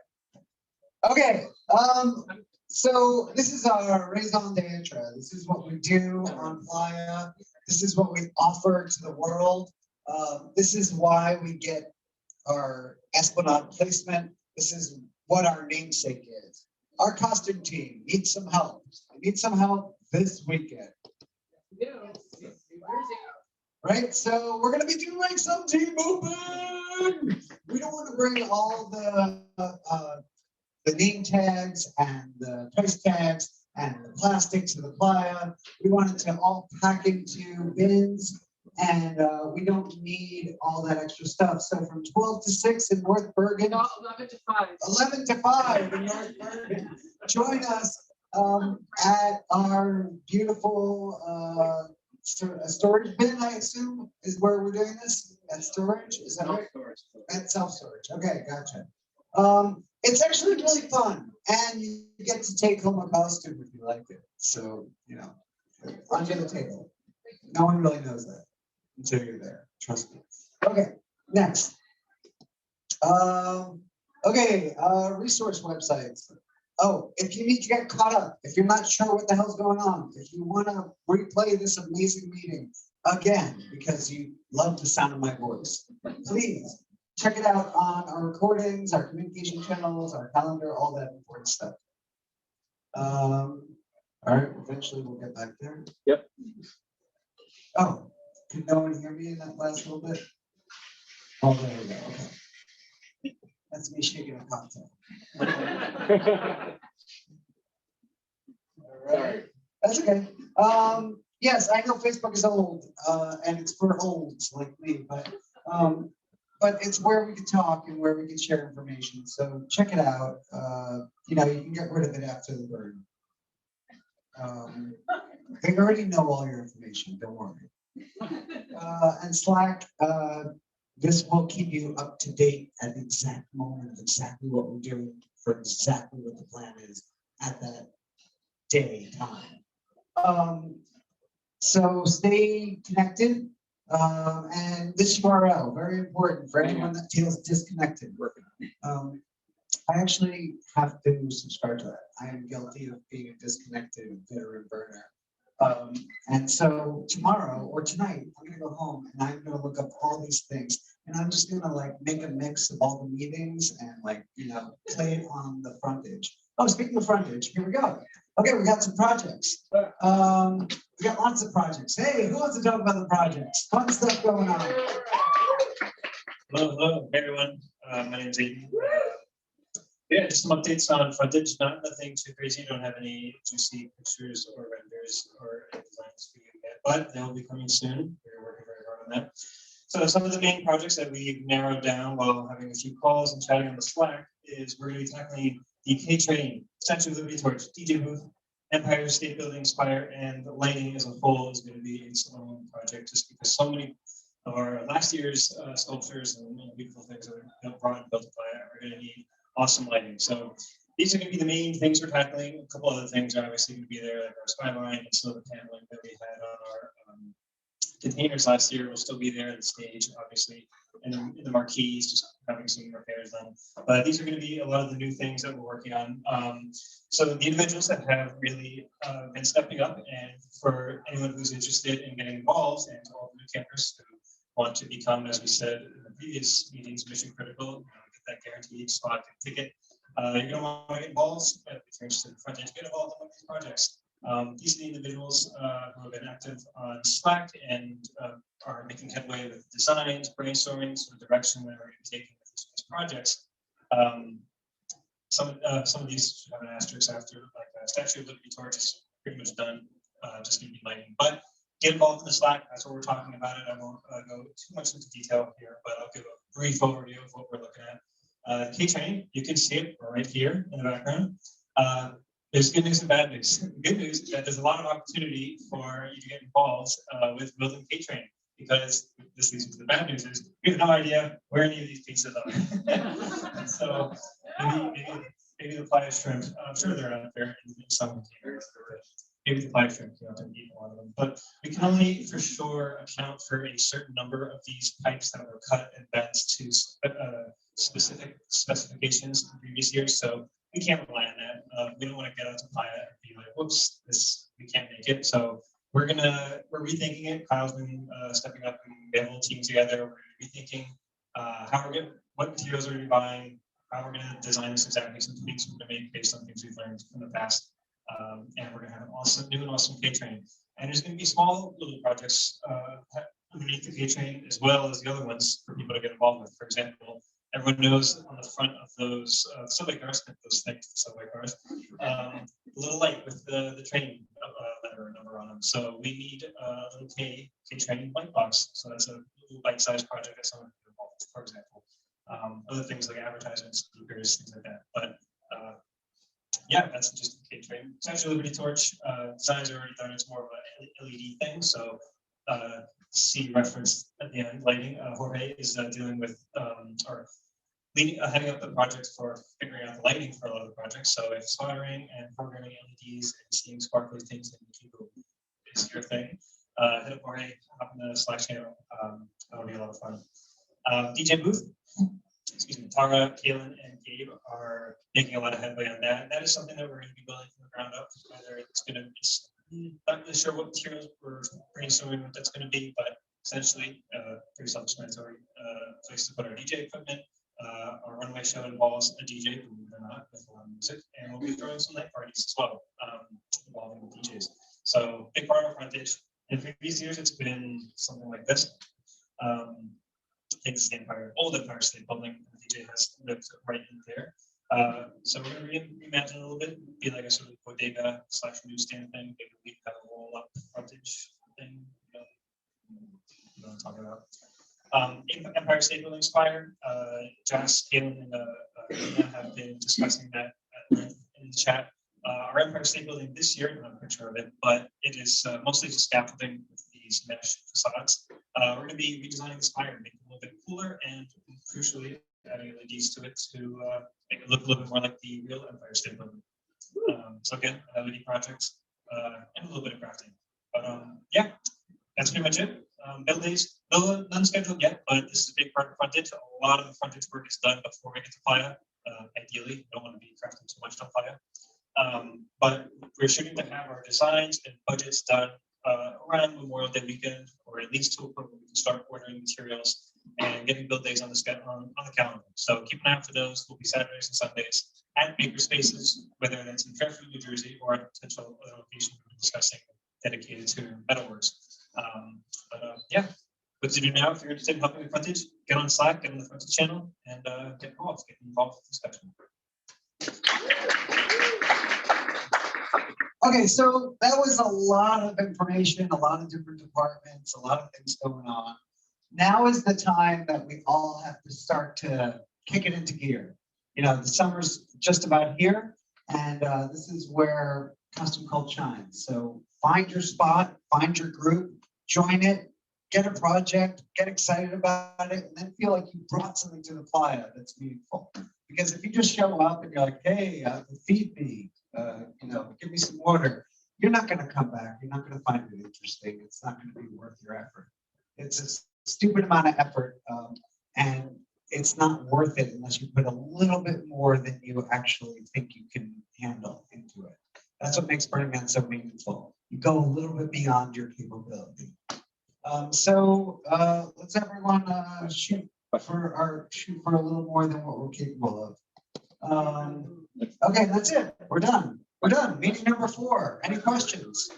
Okay, so this is our raison d'etre. This is what we do on Playa. This is what we offer to the world. This is why we get our Esplanade placement. This is what our namesake is. Our costume team needs some help. We need some help this weekend. Right, so we're gonna be doing some team movement. We don't want to bring all the name tags and the price tags and the plastic to the playa. We want it to all pack into bins, and we don't need all that extra stuff. So from 12 to 6 in North Bergen. No, 11 to 5. 11 to 5 in North Bergen. Join us at our beautiful storage bin, I assume, is where we're doing this. At storage, is that right? At self-storage. Okay, gotcha. It's actually really fun, and you get to take home a costume if you like it. So, you know, under the table. No one really knows that until you're there. Trust me. Okay, next. Resource websites. Oh, if you need to get caught up, if you're not sure what the hell's going on, if you want to replay this amazing meeting again because you love the sound of my voice, please check it out on our recordings, our communication channels, our calendar, all that important stuff. All right, eventually we'll get back there. Yep. Oh, could no one hear me in that last little bit? Oh, there we go. Okay. That's me shaking a cocktail. All right. That's okay. Yes, I know Facebook is old, and it's for olds like me, but it's where we can talk and where we can share information. So check it out. You can get rid of it after the burn. They already know all your information. Don't worry. And Slack. This will keep you up to date at the exact moment of exactly what we're doing for exactly what the plan is at that day time. So stay connected. And this URL, very important for anyone that feels disconnected. I actually have to subscribe to that. I am guilty of being a disconnected veteran burner. And so tomorrow or tonight, I'm gonna go home and I'm gonna look up all these things, and I'm just gonna make a mix of all the meetings and play it on the frontage. Oh, speaking of frontage, here we go. Okay, we got some projects. We got lots of projects. Hey, who wants to talk about the projects? Fun stuff going on. Hello, everyone. My name's Aiden. Yeah, just some updates on frontage. Nothing too crazy. Don't have any juicy pictures or renders or designs for you yet, but they'll be coming soon. We're working very hard on that. So some of the main projects that we've narrowed down while having a few calls and chatting on the Slack is we're going to be tackling the K train, Statue of Liberty Torch, DJ booth, Empire State Building, Spire, and the lighting as a whole is going to be its own project, just because so many of our last year's sculptures and beautiful things that are brought and built by are going to need awesome lighting. So these are going to be the main things we're tackling. A couple other things are obviously going to be there, like our skyline and some of the paneling that we had on our containers last year will still be there at the stage, obviously, and in the marquees, just having some repairs done. But these are going to be a lot of the new things that we're working on. So the individuals that have really been stepping up, and for anyone who's interested in getting involved, and to all the new campers who want to become, as we said in the previous meetings, mission critical, get that guaranteed spot and ticket. You're going to want to get involved. If you're interested in front end, get involved in one of these projects. These are the individuals who have been active on Slack and are making headway with designs, brainstorming, sort of direction that we're going to be taking with these projects. Some of these should have an asterisk after, like Statue of Liberty Torch is pretty much done, just need to be lighting. But get involved in the Slack. That's what we're talking about. I won't go too much into detail here, but I'll give a brief overview of what we're looking at. K-Train, you can see it right here in the background. There's good news and bad news. Good news is that there's a lot of opportunity for you to get involved with building K-Train, because this leads into the bad news is we have no idea where any of these pieces are. So maybe the playa shrimp, I'm sure they're out there in some containers. Maybe the playa shrimp, you know, to eat a lot of them. But we can only for sure account for a certain number of these pipes that were cut and bent to specific specifications in previous years. So we can't rely on that. We don't want to get out to playa and be like, whoops, we can't make it. So we're rethinking it. Kyle's been stepping up and getting a whole team together. We're going to be rethinking what materials we're going to be buying, how we're going to design this exactly, some tweaks we're going to make based on things we've learned from the past. And we're going to have an awesome, new and awesome K-Train. And there's going to be small little projects underneath the K-Train, as well as the other ones for people to get involved with. For example, everyone knows on the front of those subway cars, those things, subway cars, a little light with the train letter or number on them. So we need a little K-Train light box. So that's a little bite-sized project that someone can get involved with, for example. Other things like advertisements, speakers, things like that. But yeah, that's just the K-Train. Statue of Liberty Torch designs are already done. It's more of an LED thing. So see reference at the end, lighting. Jorge is dealing with or heading up the project for figuring out the lighting for a lot of the projects. So if soldering and programming LEDs and seeing sparkly things in the cube is your thing, hit up Jorge, hop in the Slack channel. That'll be a lot of fun. DJ booth. Excuse me, Tara, Kaylin, and Gabe are making a lot of headway on that. That is something that we're going to be building from the ground up. Whether it's going to be, not really sure what materials we're brainstorming what that's going to be, but essentially, pretty self-explanatory place to put our DJ equipment. Our runway show involves a DJ, believe it or not, with a lot of music, and we'll be throwing some night parties as well, involving the DJs. So, big part of our frontage. In previous years, it's been something like this. I think it's the old Empire State Building. The DJ has lived right in there. So we're going to reimagine a little bit, be like a sort of bodega / newsstand thing. Maybe we have a roll up frontage thing. You know what I'm talking about. Empire State Building Spire. Josh, Kaylin, and Nina have been discussing that at length in the chat. Our Empire State Building this year, I don't have a picture of it, but it is mostly just scaffolding with these mesh facades. We're going to be redesigning the spire, making it a little bit cooler, and crucially adding LEDs to it to make it look a little bit more like the real Empire State Building. So again, LED projects and a little bit of crafting. But yeah, that's pretty much it. Build days, none scheduled yet, but this is a big part of frontage. A lot of the frontage work is done before we get to playa. Ideally, don't want to be crafting too much on playa. But we're shooting to have our designs and budgets done around Memorial Day weekend, or at least to a point where we can start ordering materials and getting build days on the calendar. So keep an eye out for those. Will be Saturdays and Sundays at maker spaces, whether that's in Fairfield, New Jersey, or a potential location we're discussing dedicated to metalworks. Yeah, what to do now if you're interested in helping with frontage, get on Slack, get on the frontage channel, and get involved with the discussion. Okay, so that was a lot of information, a lot of different departments, a lot of things going on. now is the time that we all have to start to kick it into gear. You know, the summer's just about here, and this is where Custom Cult shines. So find your spot, find your group, join it, get a project, get excited about it, and then feel like you brought something to the playa that's meaningful. Because if you just show up and you're like, hey, feed me, you know, give me some water, you're not going to come back. You're not going to find it interesting. It's not going to be worth your effort. It's a stupid amount of effort, and it's not worth it unless you put a little bit more than you actually think you can handle into it. That's what makes Burning Man so meaningful. You go a little bit beyond your capability. So let's everyone shoot for a little more than what we're capable of. Okay, that's it. We're done. We're done. Meeting number 4. Any questions?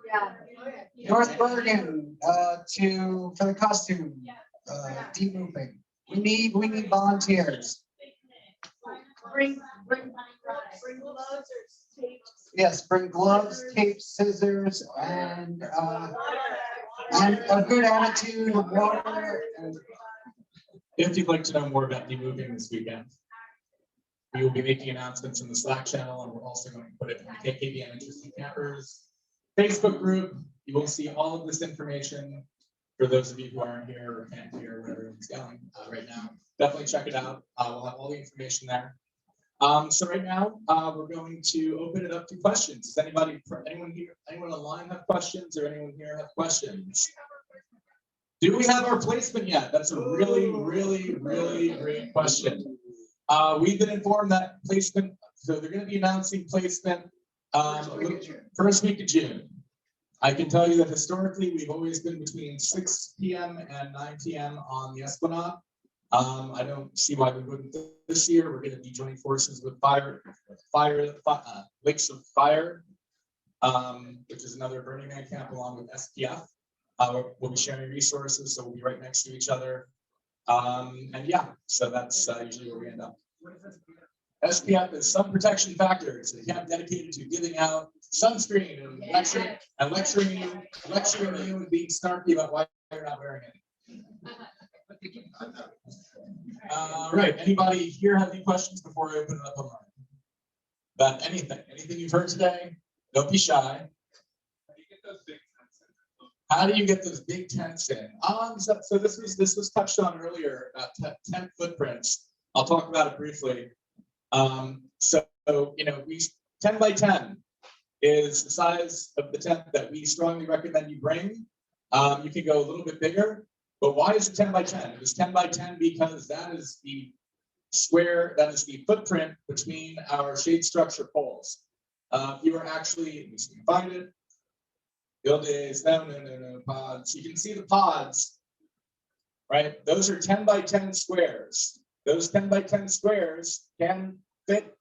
Yeah. North Bergen for the costume de-moving. We need volunteers. Bring gloves or tape. Yes, bring gloves, tape, scissors, and a good attitude of water. If you'd like to know more about de-moving this weekend, we will be making announcements in the Slack channel, and we're also going to put it in the KKBM23 Campers Facebook group. You will see all of this information for those of you who aren't here or can't hear where everyone's going right now. Definitely check it out. We'll have all the information there. So right now, we're going to open it up to questions. Does anyone online have questions, or anyone here have questions? Do we have our placement yet? That's a really, really, really great question. We've been informed that placement, so they're going to be announcing placement first week of June. I can tell you that historically, we've always been between 6 p.m. and 9 p.m. on the Esplanade. I don't see why we wouldn't this year. We're going to be joining forces with Lakes of Fire, which is another Burning Man camp along with SPF. We'll be sharing resources, so we'll be right next to each other. And yeah, so that's usually where we end up. SPF is sun protection factors. It's a camp dedicated to giving out sunscreen and lecturing you and being snarky about why you're not wearing it. Right. Anybody here have any questions before I open it up online? About anything you've heard today? Don't be shy. How do you get those big tents in? So this was touched on earlier about tent footprints. I'll talk about it briefly. So you know, 10 by 10 is the size of the tent that we strongly recommend you bring. You can go a little bit bigger, but why is it 10 by 10? It is 10 by 10 because that is the square, that is the footprint between our shade structure poles. You are actually, let me see if you can find it. Buildings, no, pods. You can see the pods, right? Those are 10 by 10 squares. Those 10 by 10 squares can fit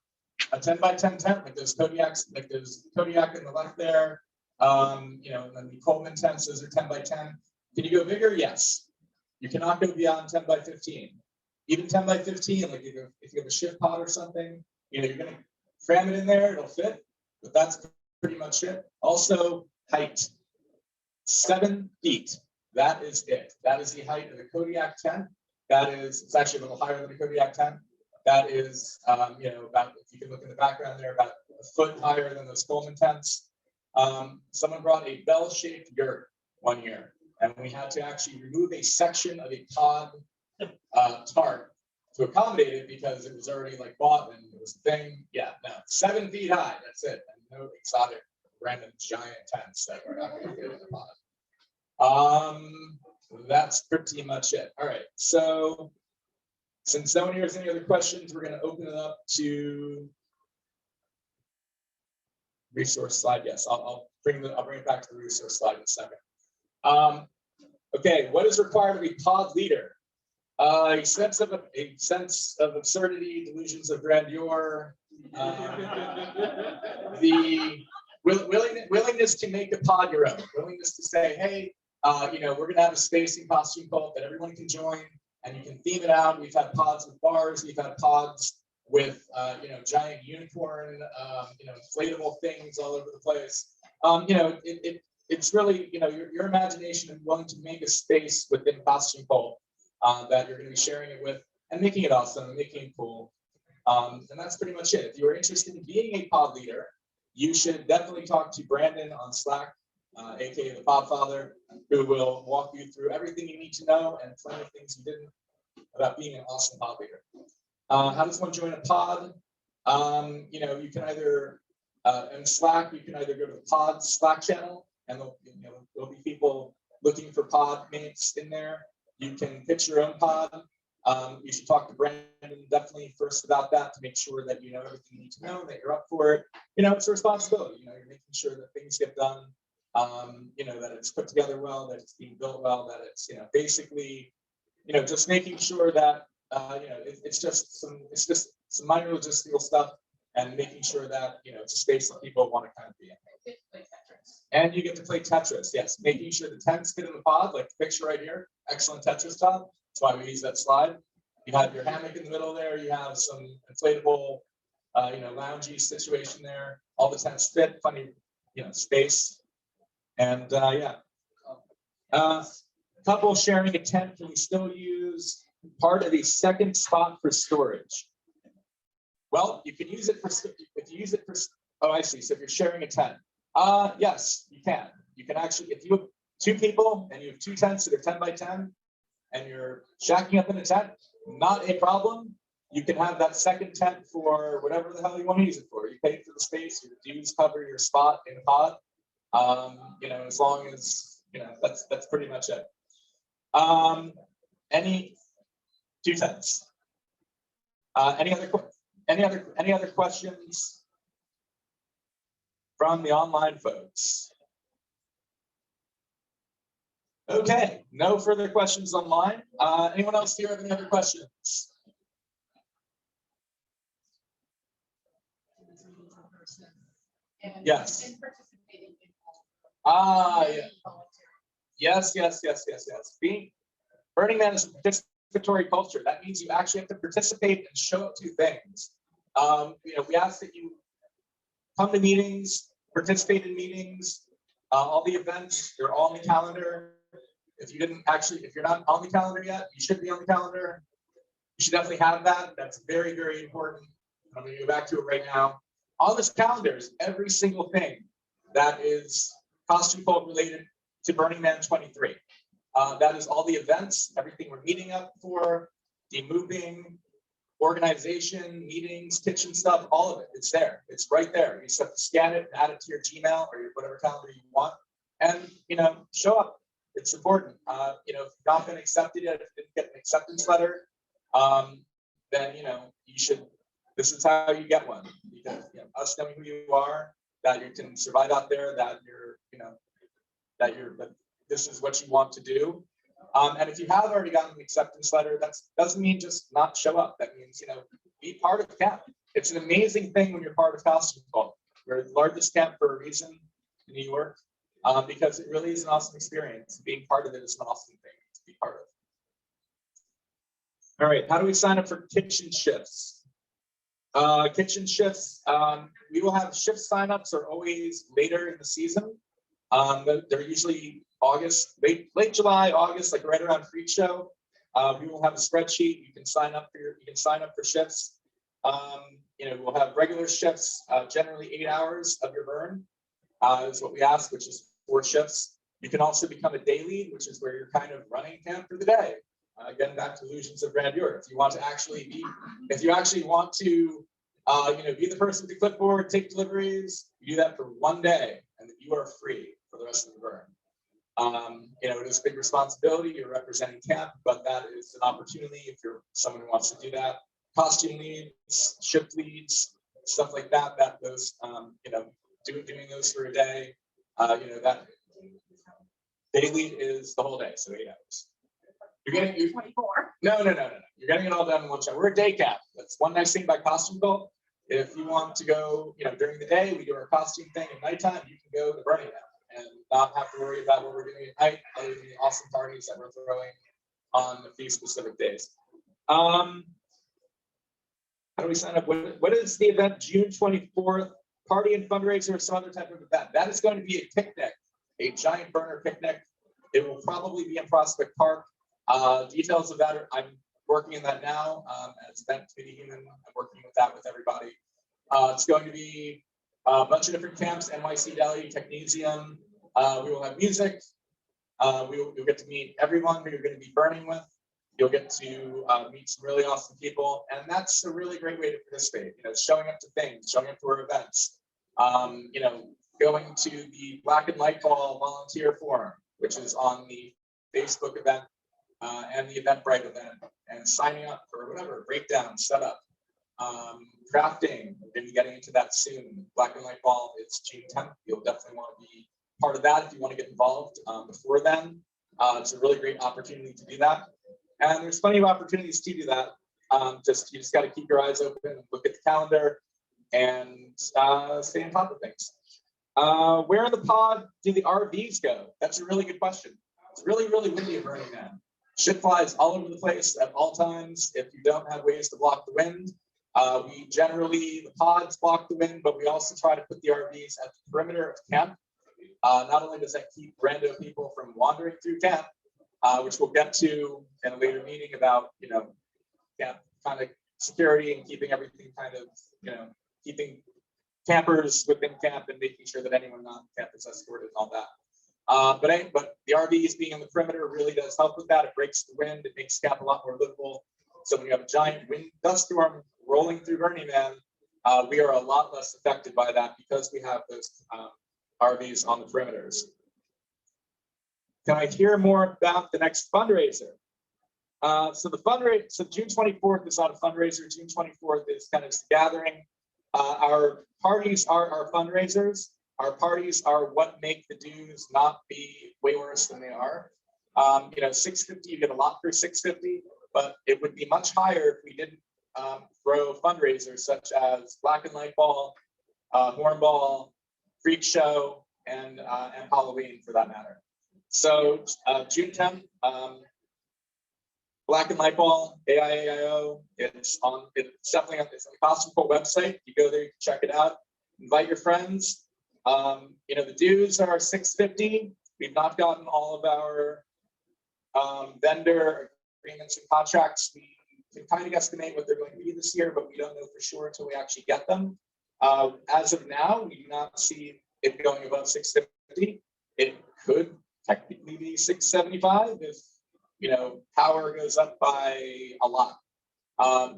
a 10 by 10 tent, like those Kodiaks, like there's Kodiak in the left there. You know, and then the Coleman tents, those are 10 by 10. Can you go bigger? Yes. You cannot go beyond 10 by 15. Even 10 by 15, like if you have a shift pod or something, you know, you're gonna cram it in there, it'll fit, but that's pretty much it. Also, height, 7 feet. That is it. That is the height of the Kodiak tent. That is, it's actually a little higher than the Kodiak tent. That is, you know, about, if you can look in the background there, about a foot higher than those Coleman tents. Someone brought a bell-shaped yurt one year, and we had to actually remove a section of a pod tarp to accommodate it because it was already like bought and it was a thing. Yeah, no, 7 feet high. That's it. And no exotic random giant tents that we're not going to fit in the pod. That's pretty much it. All right. So since no one here has any other questions, we're going to open it up to resource slide. Yes, I'll bring it back to the resource slide in a second. Okay, what is required of a pod leader? A sense of absurdity, delusions of grandeur, the willingness to make a pod your own, willingness to say, hey, you know, we're going to have a space in Costume Cult that everyone can join, and you can theme it out. We've had pods with bars, we've had pods with you know, giant unicorn, you know, inflatable things all over the place. You know, it's really, your imagination and willing to make a space within Costume Cult that you're going to be sharing it with and making it awesome and making it cool. And that's pretty much it. If you're interested in being a pod leader, you should definitely talk to Brandon on Slack, aka the Podfather, who will walk you through everything you need to know and plenty of things you didn't about being an awesome pod leader. How does one join a pod? You can either in Slack, you can either go to the pod Slack channel, and there'll be people looking for pod mates in there. You can pitch your own pod. You should talk to Brandon definitely first about that to make sure that you know everything you need to know, that you're up for it. It's a responsibility. You're making sure that things get done. That it's put together well, that it's being built well, that it's basically just making sure that it's just some minor logistical stuff, and making sure that it's a space that people want to kind of be in. And you get to play Tetris, yes. Making sure the tents fit in the pod, like the picture right here. Excellent Tetris top. That's why we use that slide. You have your hammock in the middle there. You have some inflatable, loungy situation there. All the tents fit, plenty, space. And couple sharing a tent, can we still use part of the second spot for storage? Well, you can use it for, oh, I see. So if you're sharing a tent, yes, you can. You can actually, if you have 2 people and you have 2 tents that are 10 by 10 and you're shacking up in a tent, not a problem. You can have that second tent for whatever the hell you want to use it for. You pay for the space, your dues cover your spot in the pod. As long as, that's pretty much it. Any 2 tents? Any other questions from the online folks? Okay, no further questions online. Anyone else here have any other questions? Yes. Yeah. Yes. Burning Man is a participatory culture. That means you actually have to participate and show up to things. We ask that you come to meetings, participate in meetings, all the events, they're all on the calendar. If you're not on the calendar yet, you should be on the calendar. You should definitely have that. That's very, very important. I'm going to go back to it right now. On this calendar is every single thing that is Costume Cult related to Burning Man 23. That is all the events, everything we're meeting up for, the moving, organization, meetings, kitchen stuff, all of it. It's there. It's right there. You just have to scan it, add it to your Gmail or your whatever calendar you want, and show up. It's important. If you've not been accepted yet, if you didn't get an acceptance letter, then you should. This is how you get one. Because us knowing who you are, that you can survive out there, that that this is what you want to do. And if you have already gotten an acceptance letter, that doesn't mean just not show up. That means, be part of camp. It's an amazing thing when you're part of Costume Cult. We're the largest camp for a reason in New York, because it really is an awesome experience. Being part of it is an awesome thing to be part of. All right, how do we sign up for kitchen shifts? Kitchen shifts, we will have shift signups are always later in the season. They're usually August, late July, August, like right around Freak Show. We will have a spreadsheet. You can sign up for shifts. We'll have regular shifts, generally 8 hours of your burn is what we ask, which is 4 shifts. You can also become a day lead, which is where you're kind of running camp for the day. Getting back to illusions of grandeur. If you want to actually want to, be the person with the clipboard, take deliveries, you do that for 1 day, and then you are free for the rest of the burn. It is a big responsibility. You're representing camp, but that is an opportunity if you're someone who wants to do that. Costume leads, shift leads, stuff like that. That those, doing those for a day. That day lead is the whole day, so 8 hours. You're getting 24. No. You're getting it all done in 1 shot. We're a day camp. That's one nice thing about Costume Cult. If you want to go, during the day, we do our costume thing. At nighttime, you can go to Burning Man and not have to worry about what we're doing at night, other than the awesome parties that we're throwing on these specific days. How do we sign up? What is the event? June 24th, party and fundraiser or some other type of event. That is going to be a picnic. a giant burner picnic. It will probably be in Prospect Park. Details of that, I'm working in that now as event committee human. I'm working with that with everybody. It's going to be a bunch of different camps, NYC Deli, Technesium. We will have music. You'll get to meet everyone who you're going to be burning with. You'll get to meet some really awesome people, and that's a really great way to participate. You know, showing up to things, showing up to our events. You know, going to the Black and Light Ball Volunteer Forum, which is on the Facebook event and the Eventbrite event, and signing up for whatever breakdown, setup, crafting. We're going to be getting into that soon. Black and Light Ball is June 10th. You'll definitely want to be part of that if you want to get involved before then. It's a really great opportunity to do that. And there's plenty of opportunities to do that. You just got to keep your eyes open, look at the calendar, and stay on top of things. Where in the pod do the RVs go? That's a really good question. It's really, really windy at Burning Man. Shit flies all over the place at all times. If you don't have ways to block the wind, the pods block the wind, but we also try to put the RVs at the perimeter of camp. Not only does that keep rando people from wandering through camp, which we'll get to in a later meeting about, you know, camp kind of security and keeping everything kind of, you know, keeping campers within camp and making sure that anyone not camp is escorted and all that. But the RVs being on the perimeter really does help with that. It breaks the wind. It makes camp a lot more livable. So when you have a giant wind dust storm rolling through Burning Man, we are a lot less affected by that because we have those RVs on the perimeters. Can I hear more about the next fundraiser? So June 24th is not a fundraiser. June 24th is kind of the gathering. Our parties are our fundraisers. Our parties are what make the dues not be way worse than they are. You know, $650, you get a lot for $650, but it would be much higher if we didn't throw fundraisers such as Black and Light Ball, Hornball, Freak Show, and Halloween for that matter. So June 10th, Black and Light Ball, AIAIO. It's definitely on the Costume Pole website. You go there, you can check it out. Invite your friends. You know, the dues are $650. We've not gotten all of our vendor agreements and contracts. We can kind of estimate what they're going to be this year, but we don't know for sure until we actually get them. As of now, we do not see it going above $650. It could technically be $675 if, you know, power goes up by a lot,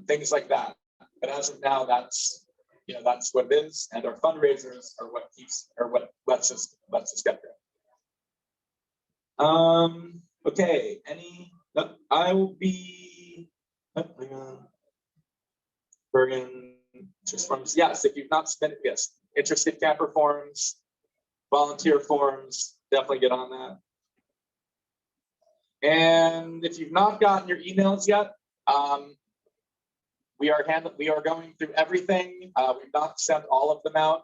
things like that. But as of now, that's what it is, and our fundraisers are what lets us get there. Okay, I will be. Hang on. Bergen just forms. Yes, if you've not submitted, yes, interested camper forms, volunteer forms, definitely get on that. And if you've not gotten your emails yet, we are going through everything. We've not sent all of them out.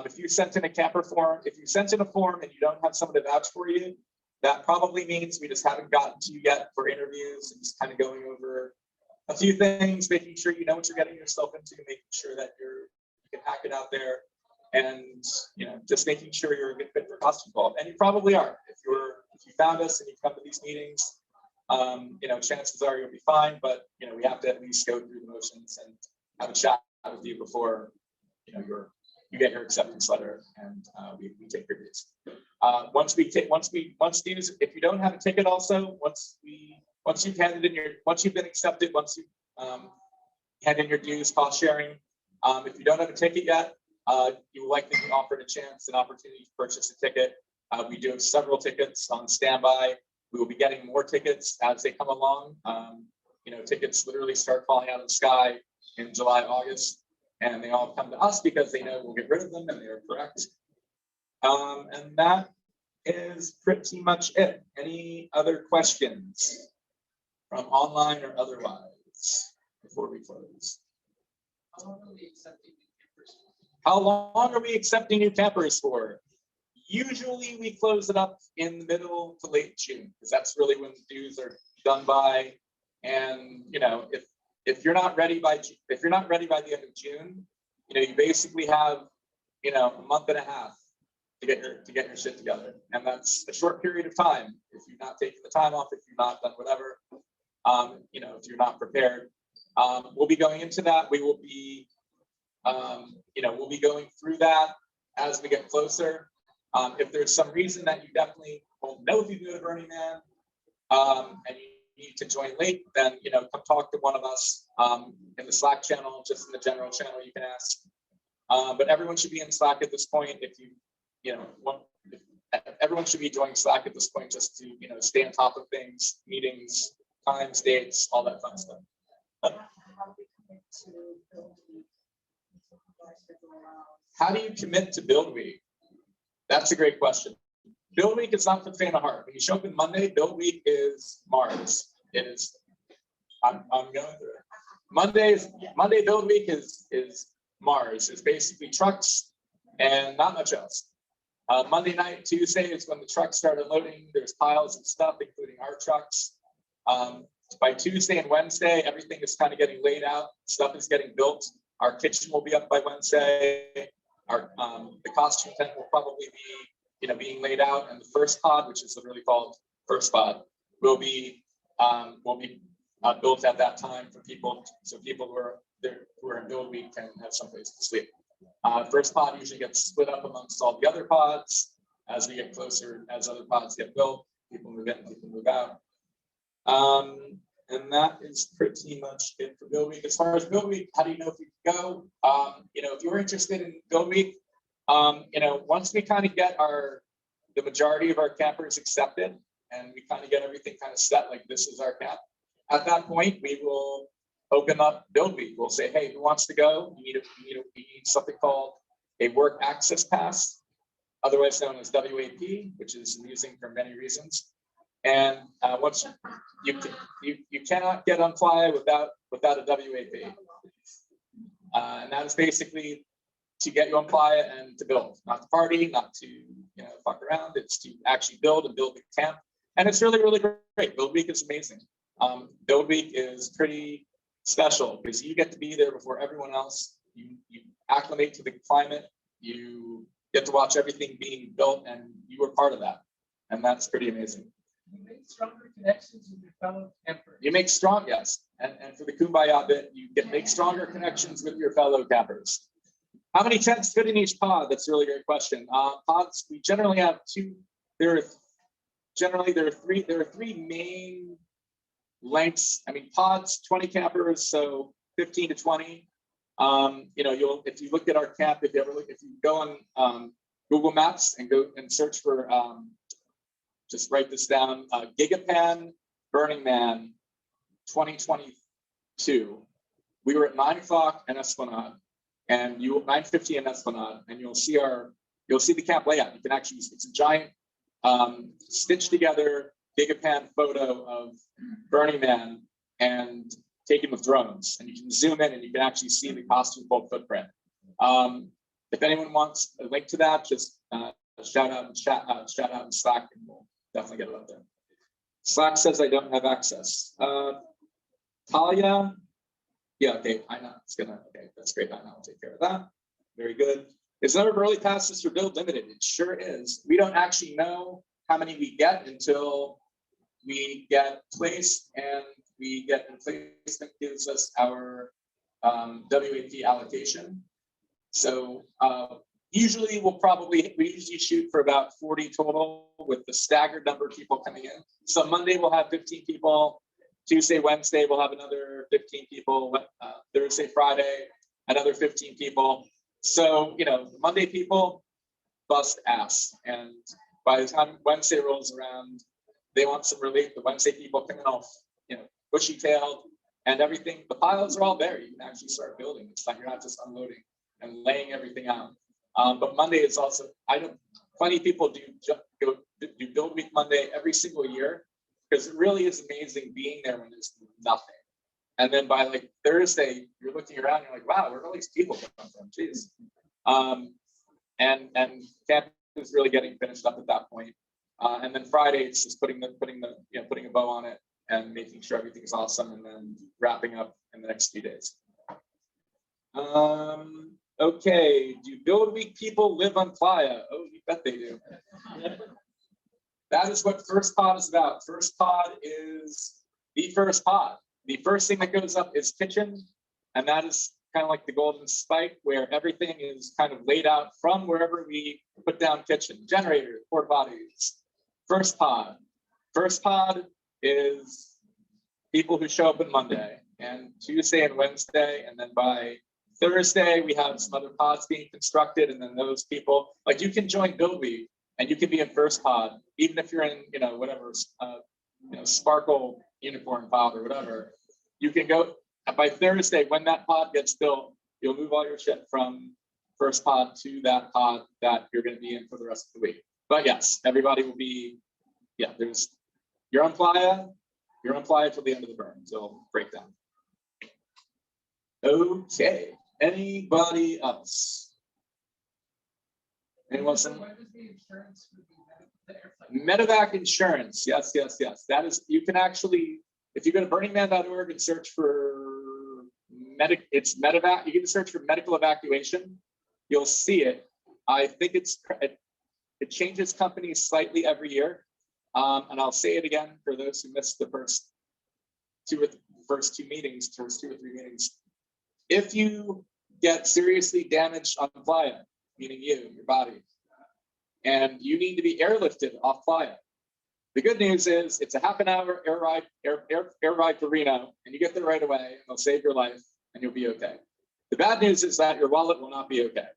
If you sent in a camper form, if you sent in a form and you don't have someone to vouch for you, that probably means we just haven't gotten to you yet for interviews and just kind of going over a few things, making sure you know what you're getting yourself into, making sure that you can hack it out there, and you know, just making sure you're a good fit for Costume Pole. And you probably are. If you found us and you come to these meetings, you know, chances are you'll be fine. But you know, we have to at least go through the motions and have a chat with you before, you know, you get your acceptance letter, and we take your dues. Once dues, if you don't have a ticket, also once you've been accepted, once you hand in your dues, cost sharing. If you don't have a ticket yet, you will likely be offered an opportunity to purchase a ticket. We do have several tickets on standby. We will be getting more tickets as they come along. You know, tickets literally start falling out of the sky in July, August, and they all come to us because they know we'll get rid of them, and they are correct. And that is pretty much it. Any other questions from online or otherwise before we close? How long are we accepting new campers for? Usually we close it up in the middle to late June, because that's really when the dues are done by. And you know, if you're not ready by the end of June, you know, you basically have, you know, a month and a half to get your shit together. And that's a short period of time. If you've not taken the time off, if you've not done whatever, you know, if you're not prepared, we'll be going into that. We will be, you know, we'll be going through that as we get closer. If there's some reason that you definitely won't know if you can go to Burning Man, and you need to join late, then, you know, come talk to one of us in the Slack channel, just in the general channel, you can ask. But everyone should be in Slack at this point. If you know, everyone should be joining Slack at this point, just to, you know, stay on top of things, meetings, times, dates, all that fun stuff. How do you commit to Build Week? That's a great question. Build Week is not for the faint of heart. When you show up on Monday, Build Week is Mars. It is. I'm going through it. Monday Build Week is Mars. It's basically trucks and not much else. Monday night, Tuesday is when the trucks start unloading. There's piles of stuff, including our trucks. By Tuesday and Wednesday, everything is kind of getting laid out. Stuff is getting built. Our kitchen will be up by Wednesday. Our the costume tent will probably be, you know, being laid out, and the first pod, which is literally called first pod, will be built at that time for people, so people who are in Build Week can have someplace to sleep. First pod usually gets split up amongst all the other pods as we get closer, as other pods get built, people move in, people move out. And that is pretty much it for Build Week. As far as Build Week, how do you know if you can go? You know, if you're interested in Build Week, you know, once we kind of get the majority of our campers accepted and we kind of get everything kind of set, like this is our camp, at that point, we will open up Build Week. We'll say, hey, who wants to go? You need something called a work access pass, otherwise known as WAP, which is amusing for many reasons. And once you cannot get on Playa without a WAP. And that is basically to get you on Playa and to build, not to party, not to, you know, fuck around. It's to actually build and build the camp. And it's really, really great. Build Week is amazing. Build Week is pretty special because you get to be there before everyone else. You acclimate to the climate. You get to watch everything being built, and you were part of that. And that's pretty amazing. You make stronger connections with your fellow campers. You make strong, yes. And for the Kumbaya bit, you make stronger connections with your fellow campers. How many tents fit in each pod? That's a really great question. Pods, we generally have two. There are three main lengths. I mean, pods, 20 campers, so 15 to 20. You know, if you look at our camp, if you go on Google Maps and go and search for, just write this down, Gigapan Burning Man 2022. We were at 9 o'clock in Esplanade, and 9:50 in Esplanade, and you'll see the camp layout. You can actually, it's a giant stitched together Gigapan photo of Burning Man and taken with drones, and you can zoom in and you can actually see the costume fold footprint. If anyone wants a link to that, just shout out in Slack, and we'll definitely get it up there. Slack says I don't have access. Talia, yeah, okay, I know it's gonna. Okay, that's great. I know, I'll take care of that. Very good. Is there early passes for Build Limited? It sure is. We don't actually know how many we get until we get placed, and we get in placement gives us our WAP allocation. So usually we usually shoot for about 40 total with the staggered number of people coming in. So Monday we'll have 15 people. Tuesday, Wednesday we'll have another 15 people. Thursday, Friday, another 15 people. So, you know, Monday people bust ass, and by the time Wednesday rolls around, they want some relief. The Wednesday people coming off, you know, bushy-tailed and everything. The piles are all there. You can actually start building. It's like you're not just unloading and laying everything out. But Monday is also, I know plenty of people do Build Week Monday every single year, because it really is amazing being there when there's nothing. And then by like Thursday, you're looking around, you're like, wow, where are all these people come from? Jeez. And camp is really getting finished up at that point. And then Friday, it's just putting a bow on it and making sure everything's awesome, and then wrapping up in the next few days. Okay, do Build Week people live on Playa? Oh, you bet they do. That is what First Pod is about. First Pod is the first pod. The first thing that goes up is kitchen, and that is kind of like the golden spike where everything is kind of laid out from wherever we put down kitchen, generator, porta potties. First Pod. First Pod is people who show up on Monday and Tuesday and Wednesday, and then by Thursday we have some other pods being constructed, and then those people, like you can join Build Week and you can be in First Pod, even if you're in, whatever, Sparkle unicorn pod or whatever. You can go by Thursday when that pod gets built. You'll move all your shit from First Pod to that pod that you're going to be in for the rest of the week. But yes, everybody will be. Yeah, you're on Playa. You're on Playa till the end of the burn. So breakdown. Okay. Anybody else? Anyone? Medevac insurance. Yes. That is, you can actually, if you go to burningman.org and search for it's medevac, you can search for medical evacuation. You'll see it. I think it changes companies slightly every year. And I'll say it again for those who missed the first two or three meetings. If you get seriously damaged on Playa, meaning your body, and you need to be airlifted off Playa, the good news is it's a half an hour air ride to Reno, and you get there right away, and they'll save your life, and you'll be okay. The bad news is that your wallet will not be okay.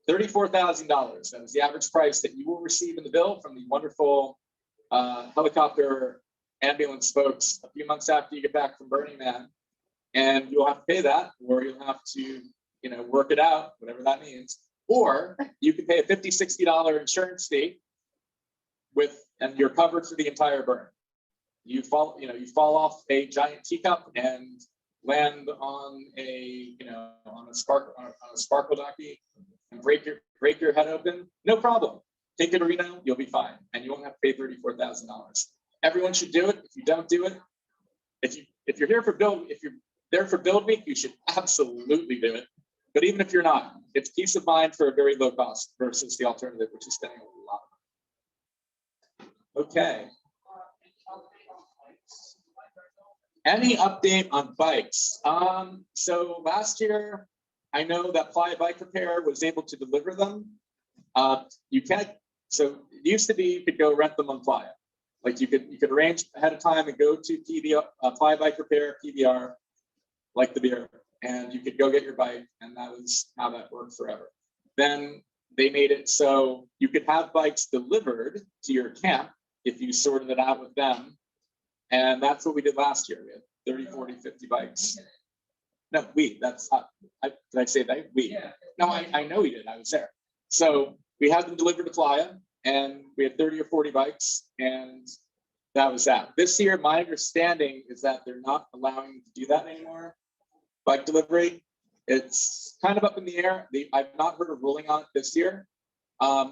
$34,000, that is the average price that you will receive in the bill from the wonderful helicopter ambulance folks a few months after you get back from Burning Man, and you'll have to pay that, or you'll have to, work it out, whatever that means, or you can pay a $50, $60 insurance fee and you're covered for the entire burn. You fall off a giant teacup and land on a sparkle docky and break your head open, no problem. Take it to Reno, you'll be fine, and you won't have to pay $34,000. Everyone should do it. If you don't do it, if you're there for Build Week, you should absolutely do it. But even if you're not, it's peace of mind for a very low cost versus the alternative, which is spending a lot of money. Okay. Any update on bikes? So last year, I know that Playa Bike Repair was able to deliver them. You can't. So it used to be you could go rent them on Playa. Like you could arrange ahead of time and go to PBR, Playa Bike Repair, PBR, like the beer, and you could go get your bike, and that was how that worked forever. Then they made it so you could have bikes delivered to your camp if you sorted it out with them. And that's what we did last year. We had 30, 40, 50 bikes. No, did I say that? Yeah. No, I know we did. I was there. So we had them delivered to Playa, and we had 30 or 40 bikes, and that was that. This year, my understanding is that they're not allowing you to do that anymore. Bike delivery, it's kind of up in the air. I've not heard a ruling on it this year.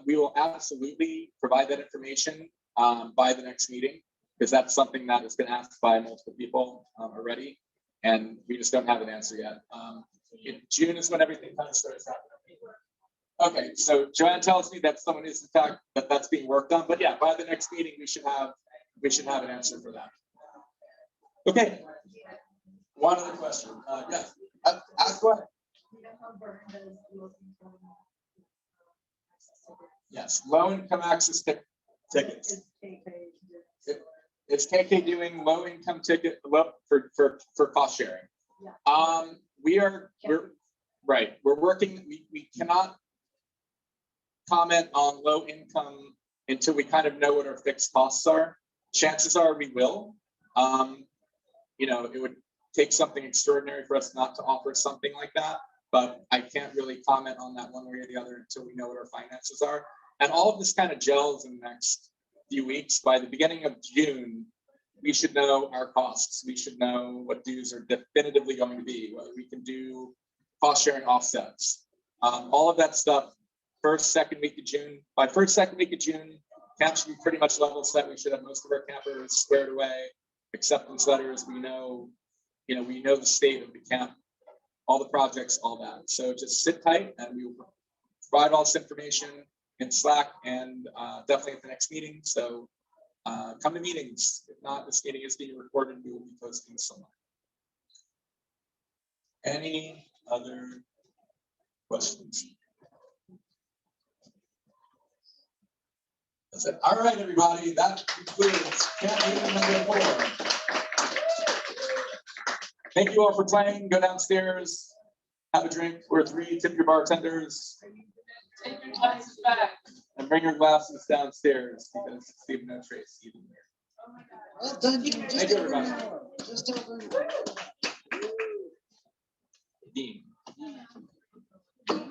We will absolutely provide that information by the next meeting, because that's something that has been asked by multiple people already, and we just don't have an answer yet. In June is when everything kind of starts happening. Okay, so Joanne tells me that someone is in fact that's being worked on, but yeah, by the next meeting we should have an answer for that. Okay. One other question. Yes. Ask what? Yes, low income access tickets. Is KK doing low income ticket for cost sharing? We're working. We cannot comment on low income until we kind of know what our fixed costs are. Chances are we will. It would take something extraordinary for us not to offer something like that, but I can't really comment on that one way or the other until we know what our finances are. And all of this kind of gels in the next few weeks. By the beginning of June, we should know our costs. We should know what dues are definitively going to be, whether we can do cost sharing offsets. All of that stuff, first, second week of June. By first, second week of June, camp should be pretty much level set. We should have most of our campers squared away, acceptance letters. We know the state of the camp. all the projects, all that. So just sit tight and we will provide all this information in Slack and definitely at the next meeting. So come to meetings. If not, this meeting is being recorded and we will be posting this somewhere. Any other questions? That's it. All right, everybody, that concludes campaign number 4. Thank you all for playing. Go downstairs, have a drink or 3, tip your bartenders. Take your glasses back. And bring your glasses downstairs because Steve no trace even there. Well done, you Thank you, everybody. just over. Dean.